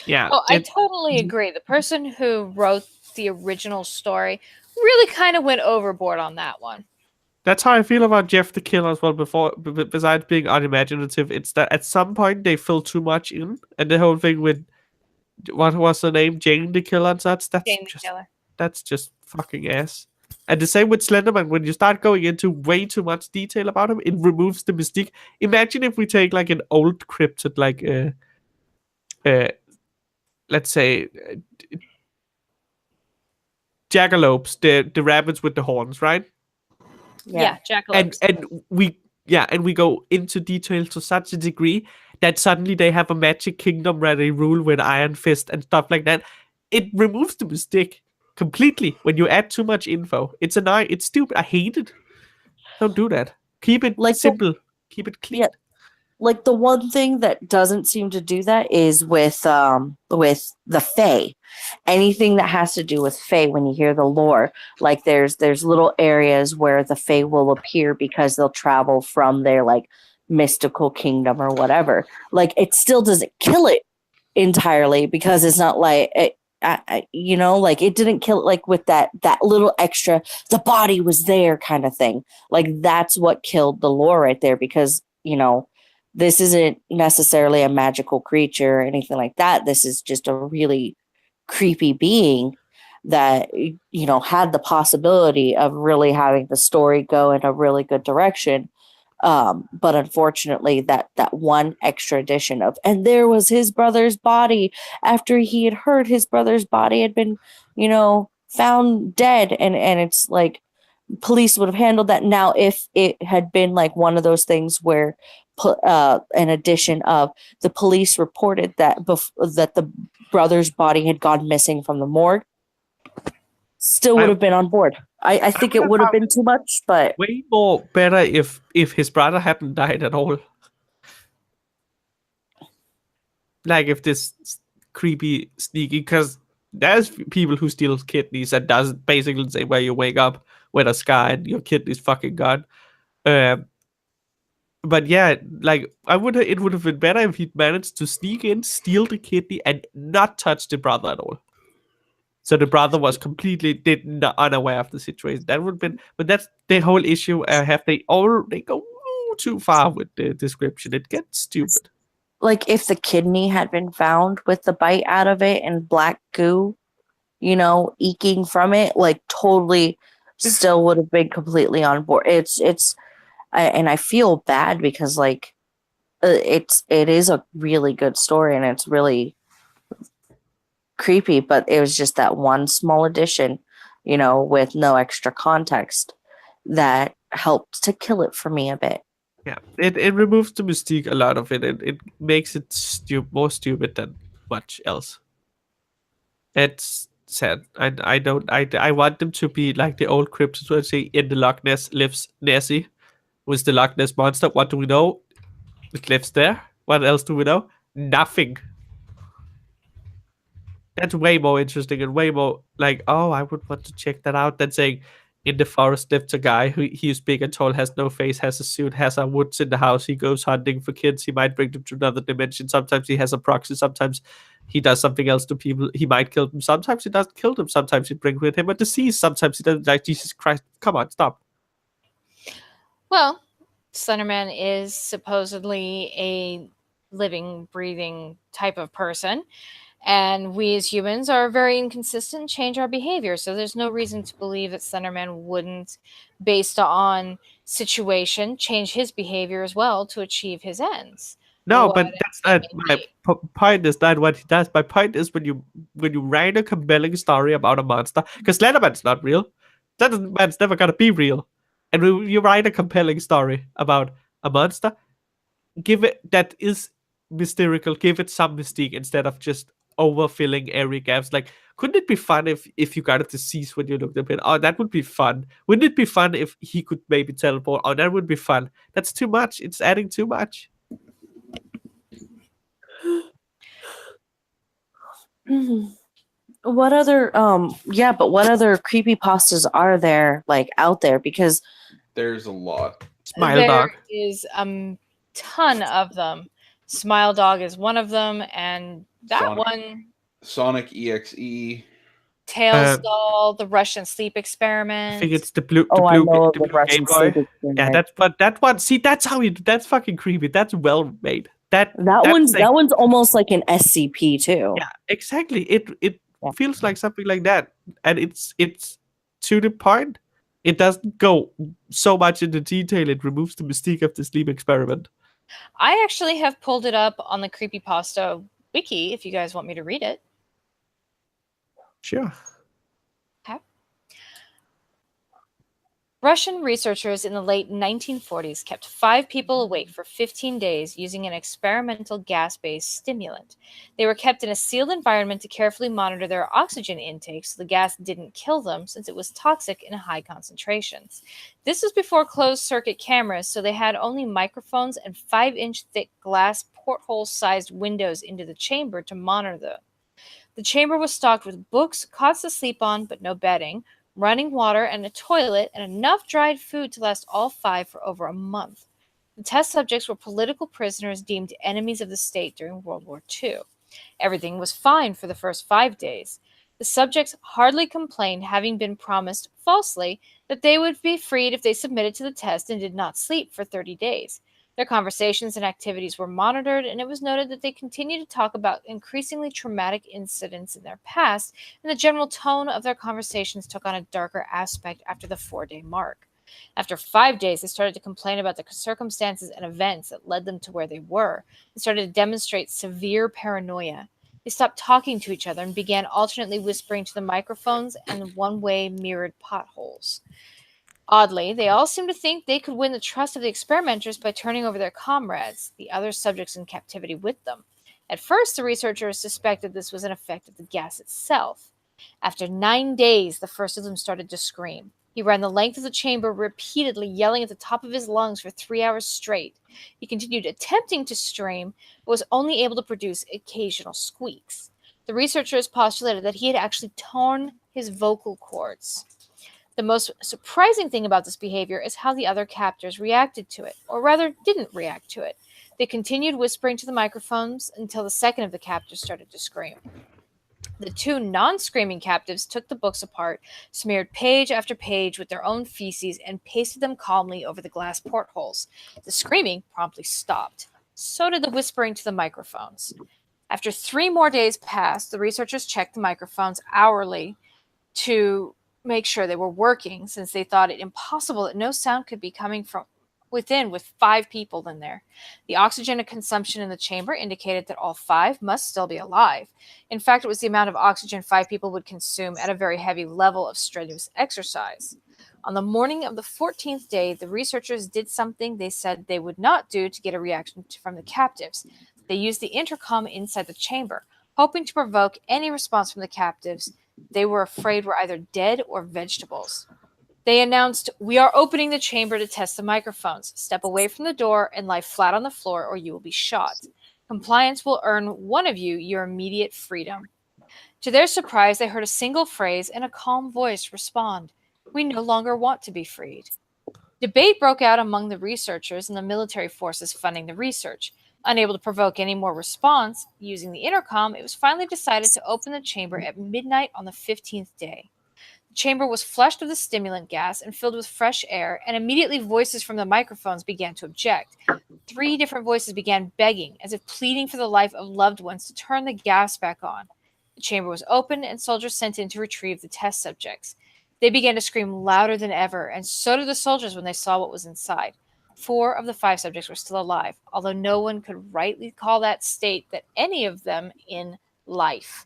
Yeah. Oh, I totally agree. The person who wrote the original story really kind of went overboard on that one. That's how I feel about Jeff the Killer as well. Besides being unimaginative, it's that at some point they fill too much in, and the whole thing with what was the name, Jane the Killer and such. That's just fucking ass. And the same with Slenderman. When you start going into way too much detail about him, it removes the mystique. Imagine if we take like an old cryptid, like let's say jackalopes, the rabbits with the horns, right? Yeah, jackalopes. and we go into detail to such a degree that suddenly they have a magic kingdom where they rule with Iron Fist and stuff like that. It removes the mystique completely when you add too much info. It's annoying. It's stupid. I hate it. Don't do that. Keep it Like the- simple. Keep it clean. Yeah. Like the one thing that doesn't seem to do that is with the Fae. Anything that has to do with Fae, when you hear the lore, like there's little areas where the Fae will appear because they'll travel from their like mystical kingdom or whatever. Like it still doesn't kill it entirely because it's not like like it didn't kill it like with that little extra the body was there kind of thing. Like that's what killed the lore right there because this isn't necessarily a magical creature or anything like that. This is just a really creepy being that had the possibility of really having the story go in a really good direction. But unfortunately, that one extra addition of, and there was his brother's body after he had heard his brother's body had been, found dead, and it's like police would have handled that. Now, if it had been like one of those things where an addition of the police reported that that the brother's body had gone missing from the morgue, still would have been on board. I think it would have been too much, but way more better if his brother hadn't died at all. Like if this creepy sneaky, because there's people who steal kidneys and does basically the same way you wake up with a scar and your kidney's fucking gone. But yeah, like it would have been better if he'd managed to sneak in, steal the kidney, and not touch the brother at all. So the brother was completely unaware of the situation. That would have been, but that's the whole issue. They go too far with the description. It gets stupid. like if the kidney had been found with the bite out of it and black goo, eking from it, like totally still would have been completely on board. And I feel bad because like it is a really good story and it's really creepy, but it was just that one small addition, with no extra context that helped to kill it for me a bit. Yeah, it removes the mystique a lot of it. It makes it more stupid than much else. It's sad. I want them to be like the old cryptids would say, in the Loch Ness lives Nessie, who's the Loch Ness monster. What do we know? It lives there. What else do we know? Nothing. That's way more interesting and way more like, oh, I would want to check that out than saying, in the forest lives a guy who he's big and tall, has no face, has a suit, has a woods in the house. He goes hunting for kids. He might bring them to another dimension. Sometimes he has a proxy. Sometimes he does something else to people. He might kill them. Sometimes he doesn't kill them. Sometimes he brings with him a disease. Sometimes he doesn't. Like, Jesus Christ, come on, stop. Well, Slenderman is supposedly a living, breathing type of person. And we as humans are very inconsistent, change our behavior. So there's no reason to believe that Slenderman wouldn't, based on situation, change his behavior as well to achieve his ends. No, What but that's not my point. Is not what he does. My point is when you write a compelling story about a monster, because Slenderman's not real. Slenderman's never gonna be real. And when you write a compelling story about a monster, give it that is mystical. Give it some mystique instead of just overfilling every gaps. Like, couldn't it be fun if you got a disease when you looked at it? Oh, that would be fun. Wouldn't it be fun if he could maybe teleport? Oh, that would be fun. That's too much. It's adding too much. What other what other creepypastas are there like out there? Because There's a lot. Smile Dog. There is a ton of them. Smile Dog is one of them, and that one, Sonic EXE. Tails Doll, the Russian Sleep I Experiment. think it's the blue I know the the blue Russian Game Boy. sleep Yeah, that one. See, that's how you. That's fucking creepy. That's well made. That one's almost like an SCP too. Yeah, exactly. It Yeah. feels like something like that, and it's to the point. It doesn't go so much into detail. It removes the mystique of the sleep experiment. I actually have pulled it up on the Creepypasta wiki if you guys want me to read it. Sure. Okay. Russian researchers in the late 1940s kept 5 people awake for 15 days using an experimental gas-based stimulant. They were kept in a sealed environment to carefully monitor their oxygen intake so the gas didn't kill them since it was toxic in high concentrations. This was before closed-circuit cameras, so they had only microphones and 5-inch thick glass porthole-sized windows into the chamber to monitor them. The chamber was stocked with books, cots to sleep on, but no bedding, running water and a toilet, and enough dried food to last all 5 for over a month. The test subjects were political prisoners deemed enemies of the state during World War II. Everything was fine for the first 5 days. The subjects hardly complained, having been promised, falsely, that they would be freed if they submitted to the test and did not sleep for 30 days. Their conversations and activities were monitored, and it was noted that they continued to talk about increasingly traumatic incidents in their past, and the general tone of their conversations took on a darker aspect after the 4-day mark. After 5 days, they started to complain about the circumstances and events that led them to where they were, and started to demonstrate severe paranoia. They stopped talking to each other and began alternately whispering to the microphones and one-way mirrored potholes. Oddly, they all seemed to think they could win the trust of the experimenters by turning over their comrades, the other subjects in captivity, with them. At first, the researchers suspected this was an effect of the gas itself. After 9 days, the first of them started to scream. He ran the length of the chamber, repeatedly yelling at the top of his lungs for 3 hours straight. He continued attempting to scream, but was only able to produce occasional squeaks. The researchers postulated that he had actually torn his vocal cords. The most surprising thing about this behavior is how the other captors reacted to it, or rather didn't react to it. They continued whispering to the microphones until the second of the captors started to scream. The 2 non-screaming captives took the books apart, smeared page after page with their own feces, and pasted them calmly over the glass portholes. The screaming promptly stopped. So did the whispering to the microphones. After 3 more days passed, the researchers checked the microphones hourly to make sure they were working, since they thought it impossible that no sound could be coming from within with 5 people in there. The oxygen consumption in the chamber indicated that all 5 must still be alive. In fact, it was the amount of oxygen 5 people would consume at a very heavy level of strenuous exercise. On the morning of the 14th day, the researchers did something they said they would not do to get a reaction from the captives. They used the intercom inside the chamber, hoping to provoke any response from the captives they were afraid were either dead or vegetables. They announced, "We are opening the chamber to test the microphones. Step away from the door and lie flat on the floor or you will be shot. Compliance will earn one of you your immediate freedom." To their surprise, they heard a single phrase and a calm voice respond, "We no longer want to be freed." Debate broke out among the researchers and the military forces funding the research. Unable to provoke any more response, using the intercom, it was finally decided to open the chamber at midnight on the 15th day. The chamber was flushed with the stimulant gas and filled with fresh air, and immediately voices from the microphones began to object. 3 different voices began begging, as if pleading for the life of loved ones, to turn the gas back on. The chamber was opened, and soldiers sent in to retrieve the test subjects. They began to scream louder than ever, and so did the soldiers when they saw what was inside. 4 of the 5 subjects were still alive, although no one could rightly call that state that any of them in life.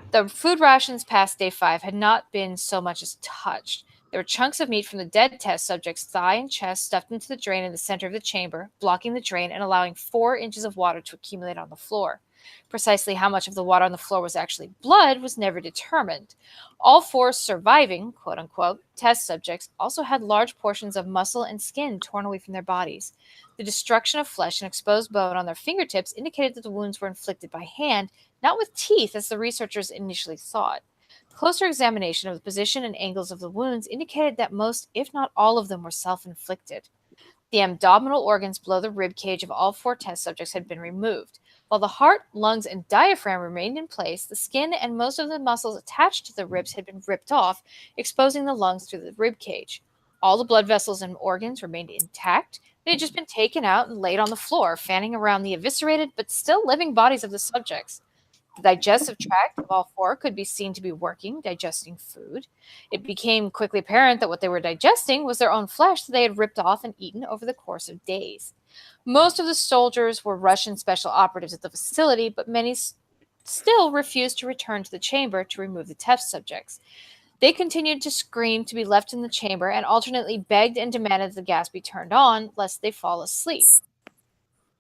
The food rations past day 5 had not been so much as touched. There were chunks of meat from the dead test subject's thigh and chest stuffed into the drain in the center of the chamber, blocking the drain and allowing 4 inches of water to accumulate on the floor. Precisely how much of the water on the floor was actually blood was never determined. All 4 surviving, quote-unquote, test subjects also had large portions of muscle and skin torn away from their bodies. The destruction of flesh and exposed bone on their fingertips indicated that the wounds were inflicted by hand, not with teeth as the researchers initially thought. Closer examination of the position and angles of the wounds indicated that most, if not all of them, were self-inflicted. The abdominal organs below the rib cage of all 4 test subjects had been removed. While the heart, lungs, and diaphragm remained in place, the skin and most of the muscles attached to the ribs had been ripped off, exposing the lungs through the rib cage. All the blood vessels and organs remained intact. They had just been taken out and laid on the floor, fanning around the eviscerated but still living bodies of the subjects. The digestive tract of all 4 could be seen to be working, digesting food. It became quickly apparent that what they were digesting was their own flesh that they had ripped off and eaten over the course of days. Most of the soldiers were Russian special operatives at the facility, but many still refused to return to the chamber to remove the test subjects. They continued to scream to be left in the chamber and alternately begged and demanded the gas be turned on, lest they fall asleep.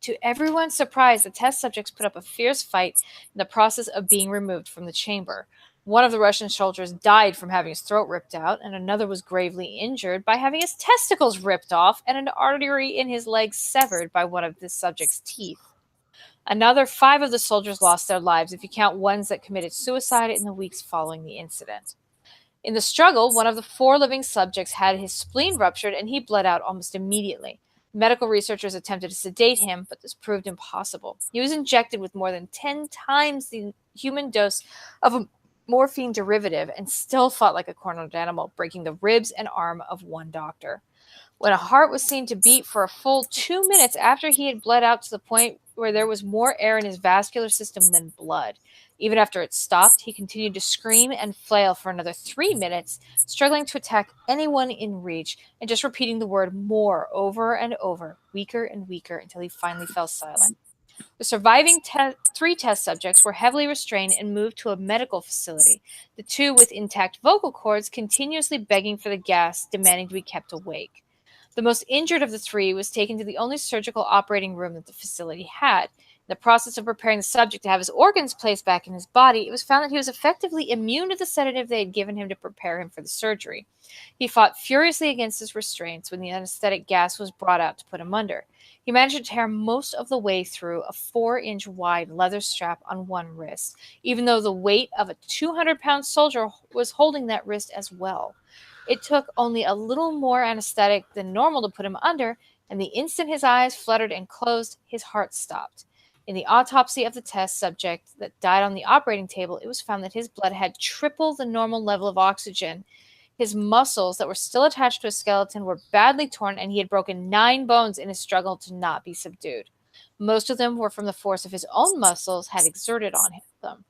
To everyone's surprise, the test subjects put up a fierce fight in the process of being removed from the chamber. One of the Russian soldiers died from having his throat ripped out, and another was gravely injured by having his testicles ripped off and an artery in his leg severed by one of the subject's teeth. Another 5 of the soldiers lost their lives, if you count ones that committed suicide in the weeks following the incident. In the struggle, one of the 4 living subjects had his spleen ruptured and he bled out almost immediately. Medical researchers attempted to sedate him, but this proved impossible. He was injected with more than 10 times the human dose of a morphine derivative and still fought like a cornered animal, breaking the ribs and arm of one doctor. When a heart was seen to beat for a full 2 minutes after he had bled out to the point where there was more air in his vascular system than blood. Even after it stopped, he continued to scream and flail for another 3 minutes, struggling to attack anyone in reach and just repeating the word more over and over, weaker and weaker, until he finally fell silent. The surviving 3 test subjects were heavily restrained and moved to a medical facility, the 2 with intact vocal cords continuously begging for the gas, demanding to be kept awake. The most injured of the 3 was taken to the only surgical operating room that the facility had. In the process of preparing the subject to have his organs placed back in his body, it was found that he was effectively immune to the sedative they had given him to prepare him for the surgery. He fought furiously against his restraints when the anesthetic gas was brought out to put him under. He managed to tear most of the way through a 4-inch wide leather strap on one wrist, even though the weight of a 200-pound soldier was holding that wrist as well. It took only a little more anesthetic than normal to put him under, and the instant his eyes fluttered and closed, his heart stopped. In the autopsy of the test subject that died on the operating table, it was found that his blood had triple the normal level of oxygen. His muscles that were still attached to his skeleton were badly torn, and he had broken 9 bones in his struggle to not be subdued. Most of them were from the force of his own muscles had exerted on them.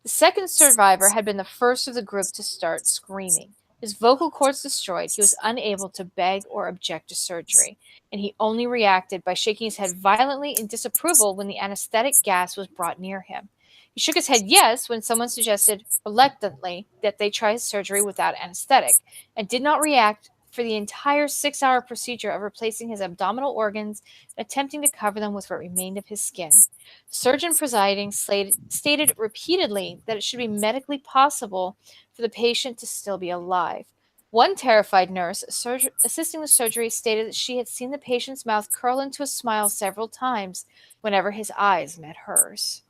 The second survivor had been the first of the group to start screaming. His vocal cords destroyed, he was unable to beg or object to surgery, and he only reacted by shaking his head violently in disapproval when the anesthetic gas was brought near him. He shook his head yes when someone suggested reluctantly that they try surgery without anesthetic, and did not react for the entire 6-hour procedure of replacing his abdominal organs and attempting to cover them with what remained of his skin. The surgeon presiding stated repeatedly that it should be medically possible for the patient to still be alive. One terrified nurse assisting the surgery stated that she had seen the patient's mouth curl into a smile several times whenever his eyes met hers.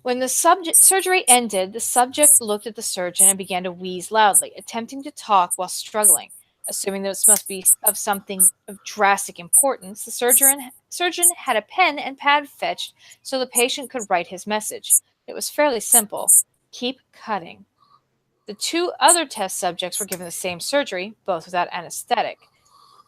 When the surgery ended, the subject looked at the surgeon and began to wheeze loudly, attempting to talk while struggling. Assuming this must be of something of drastic importance, the surgeon had a pen and pad fetched so the patient could write his message. It was fairly simple. Keep cutting. The 2 other test subjects were given the same surgery, both without anesthetic,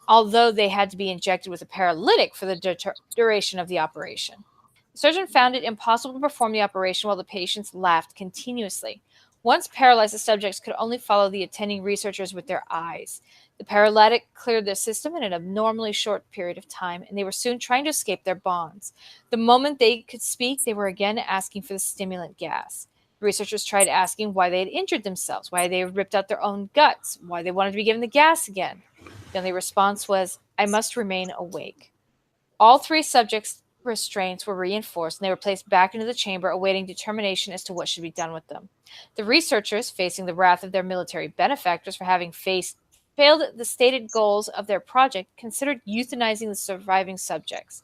although they had to be injected with a paralytic for the duration of the operation. The surgeon found it impossible to perform the operation while the patients laughed continuously. Once paralyzed, the subjects could only follow the attending researchers with their eyes. The paralytic cleared their system in an abnormally short period of time, and they were soon trying to escape their bonds. The moment they could speak, they were again asking for the stimulant gas. The researchers tried asking why they had injured themselves, why they had ripped out their own guts, why they wanted to be given the gas again. The only response was, "I must remain awake." All 3 subjects' restraints were reinforced, and they were placed back into the chamber, awaiting determination as to what should be done with them. The researchers, facing the wrath of their military benefactors for having failed the stated goals of their project, considered euthanizing the surviving subjects.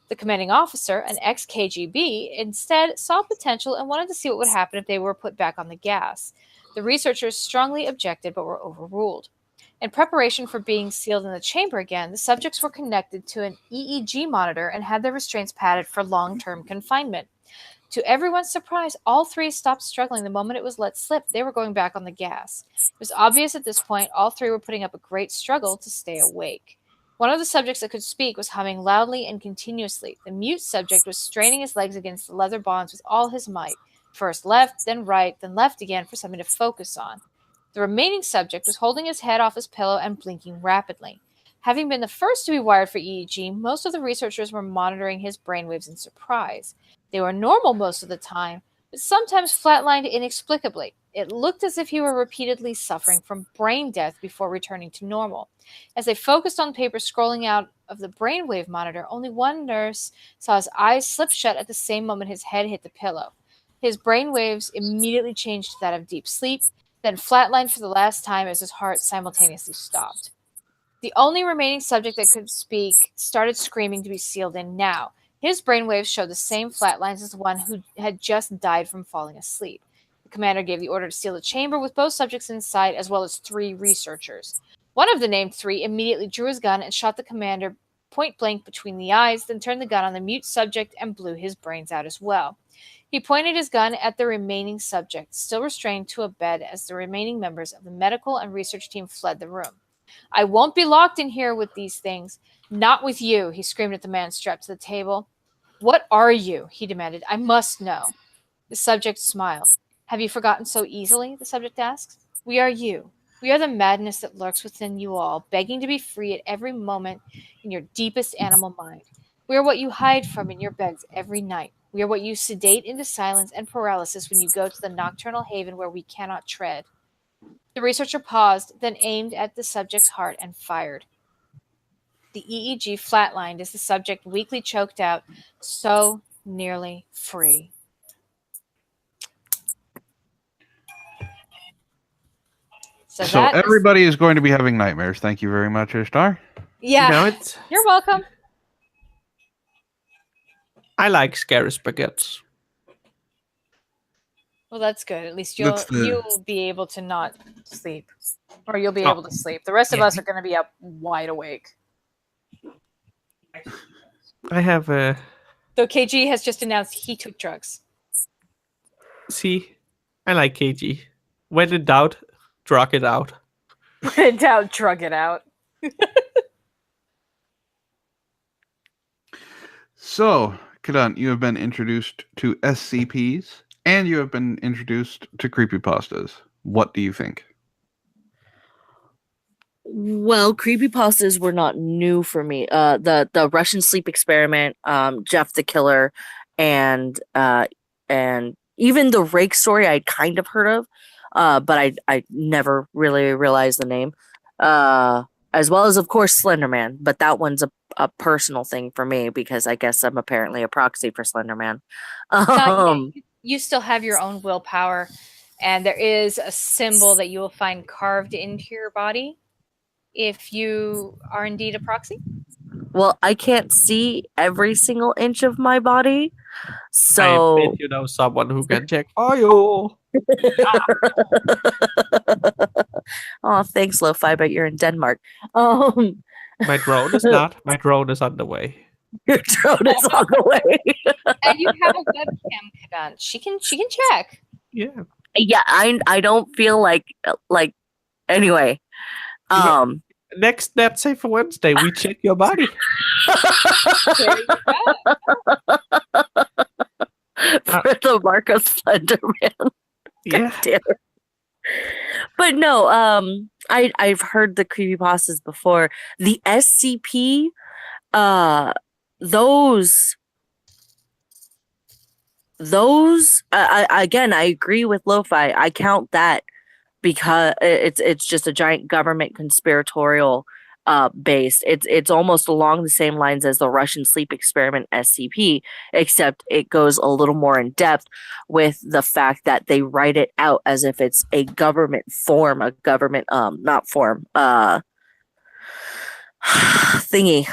The commanding officer, an ex-KGB, instead saw potential and wanted to see what would happen if they were put back on the gas. The researchers strongly objected but were overruled. In preparation for being sealed in the chamber again, the subjects were connected to an EEG monitor and had their restraints padded for long-term confinement. To everyone's surprise, all 3 stopped struggling the moment it was let slip. They were going back on the gas. It was obvious at this point all 3 were putting up a great struggle to stay awake. One of the subjects that could speak was humming loudly and continuously. The mute subject was straining his legs against the leather bonds with all his might. First left, then right, then left again for something to focus on. The remaining subject was holding his head off his pillow and blinking rapidly. Having been the first to be wired for EEG, most of the researchers were monitoring his brainwaves in surprise. They were normal most of the time, but sometimes flatlined inexplicably. It looked as if he were repeatedly suffering from brain death before returning to normal. As they focused on the paper scrolling out of the brainwave monitor, only one nurse saw his eyes slip shut at the same moment his head hit the pillow. His brainwaves immediately changed to that of deep sleep, then flatlined for the last time as his heart simultaneously stopped. The only remaining subject that could speak started screaming to be sealed in now. His brainwaves showed the same flat lines as the one who had just died from falling asleep. The commander gave the order to seal the chamber with both subjects inside, as well as 3 researchers. One of the named 3 immediately drew his gun and shot the commander point blank between the eyes, then turned the gun on the mute subject and blew his brains out as well. He pointed his gun at the remaining subject, still restrained to a bed, as the remaining members of the medical and research team fled the room. I won't be locked in here with these things. Not with you, he screamed at the man strapped to the table. What are you? He demanded. I must know. The subject smiled. Have you forgotten so easily? The subject asked. We are you. We are the madness that lurks within you all, begging to be free at every moment in your deepest animal mind. We are what you hide from in your beds every night. We are what you sedate into silence and paralysis when you go to the nocturnal haven where we cannot tread. The researcher paused, then aimed at the subject's heart and fired. The EEG flatlined as the subject weakly choked out, so nearly free. So that is- everybody is going to be having nightmares. Thank you very much, Ishtar. yeah, You know, it's you're welcome. I like scary spaghettis. Well, that's good. At least That's you'll be able to not sleep, or you'll be Oh. able to sleep. The rest of Yeah. us are going to be up wide awake. I have a Though KG has just announced he took drugs. see. I like KG. When in doubt, drug it out. Print out, drug it out. So, Kadant, you have been introduced to SCPs and you have been introduced to creepypastas. What do you think? Well, creepypastas were not new for me. The Russian sleep experiment, Jeff the Killer, and even the rake story I'd kind of heard of, but I never really realized the name. As well as, of course, Slenderman, but that one's a personal thing for me because I guess I'm apparently a proxy for Slenderman. You still have your own willpower, and there is a symbol that you will find carved into your body if you are indeed a proxy. Well, I can't see every single inch of my body, I so bet you know someone who can check for you. oh, thanks, Lo-Fi, but you're in Denmark. Um, My drone is not. My drone is on the way. your drone is on the way. And you have a webcam, Kadant. She can check. Yeah. Yeah, I don't feel like anyway. Next Net Safe for Wednesday, we check your body. There you go. For the mark of Slenderman. Yeah. Damn it. But no, I've heard the creepypastas before. The SCP, those again, I agree with Lo-Fi. I count that because it's just a giant government conspiratorial based. It's almost along the same lines as the Russian sleep experiment SCP, except it goes a little more in depth with the fact that they write it out as if it's a government form, a government not form, thingy.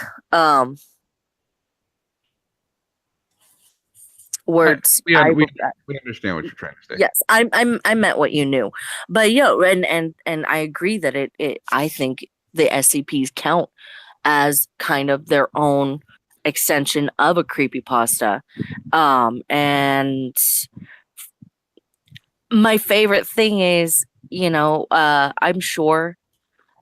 Words. We I understand what you're trying to say. Yes, I meant what you knew, but and I agree that it I think the SCPs count as kind of their own extension of a creepypasta, and my favorite thing is, I'm sure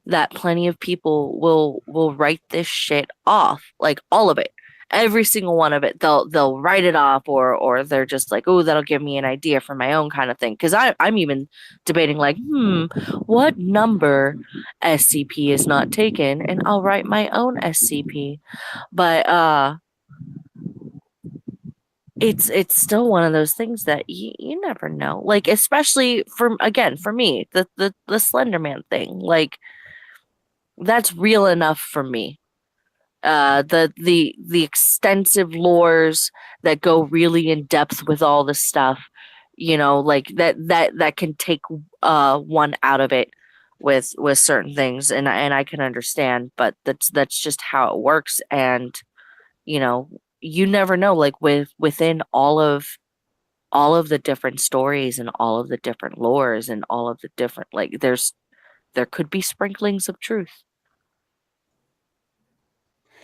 that plenty of people will write this shit off, like all of it. Every single one of it, they'll write it off, or they're just like, oh, that'll give me an idea for my own kind of thing. Because I'm even debating like, what number SCP is not taken, and I'll write my own SCP. But it's still one of those things that you never know. Like, especially for me, the Slender Man thing, like that's real enough for me. The extensive lores that go really in depth with all the stuff, like that can take one out of it with certain things, and I can understand, but that's just how it works. And you never know, like within all of the different stories and all of the different lores and all of the different, like there could be sprinklings of truth.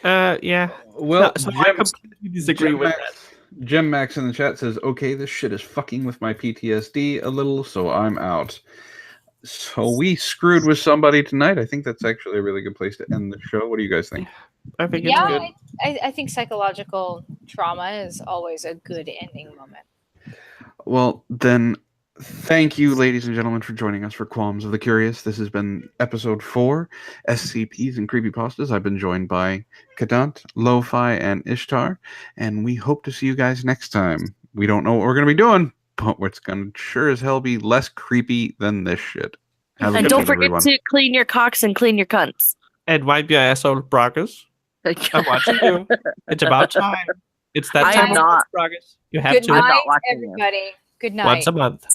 Yeah. Well, So I completely disagree with that. Gem Max in the chat says, "Okay, this shit is fucking with my PTSD a little, so I'm out." So we screwed with somebody tonight. I think that's actually a really good place to end the show. What do you guys think? I think it's good. I think psychological trauma is always a good ending moment. Well, then, thank you, ladies and gentlemen, for joining us for Qualms of the Curious. This has been episode 4, SCPs and Creepypastas. I've been joined by Kadant, Lo-Fi, and Ishtar, and we hope to see you guys next time. We don't know what we're going to be doing, but it's going to sure as hell be less creepy than this shit. Have a And good don't one, forget everyone. to clean your cocks and clean your cunts. And wipe your asshole, Braggers. I'm watching you. It's about time. It's that I time am of not. month, Braggers. You have Good to I'm night, not watching you. everybody. Good night. once a month.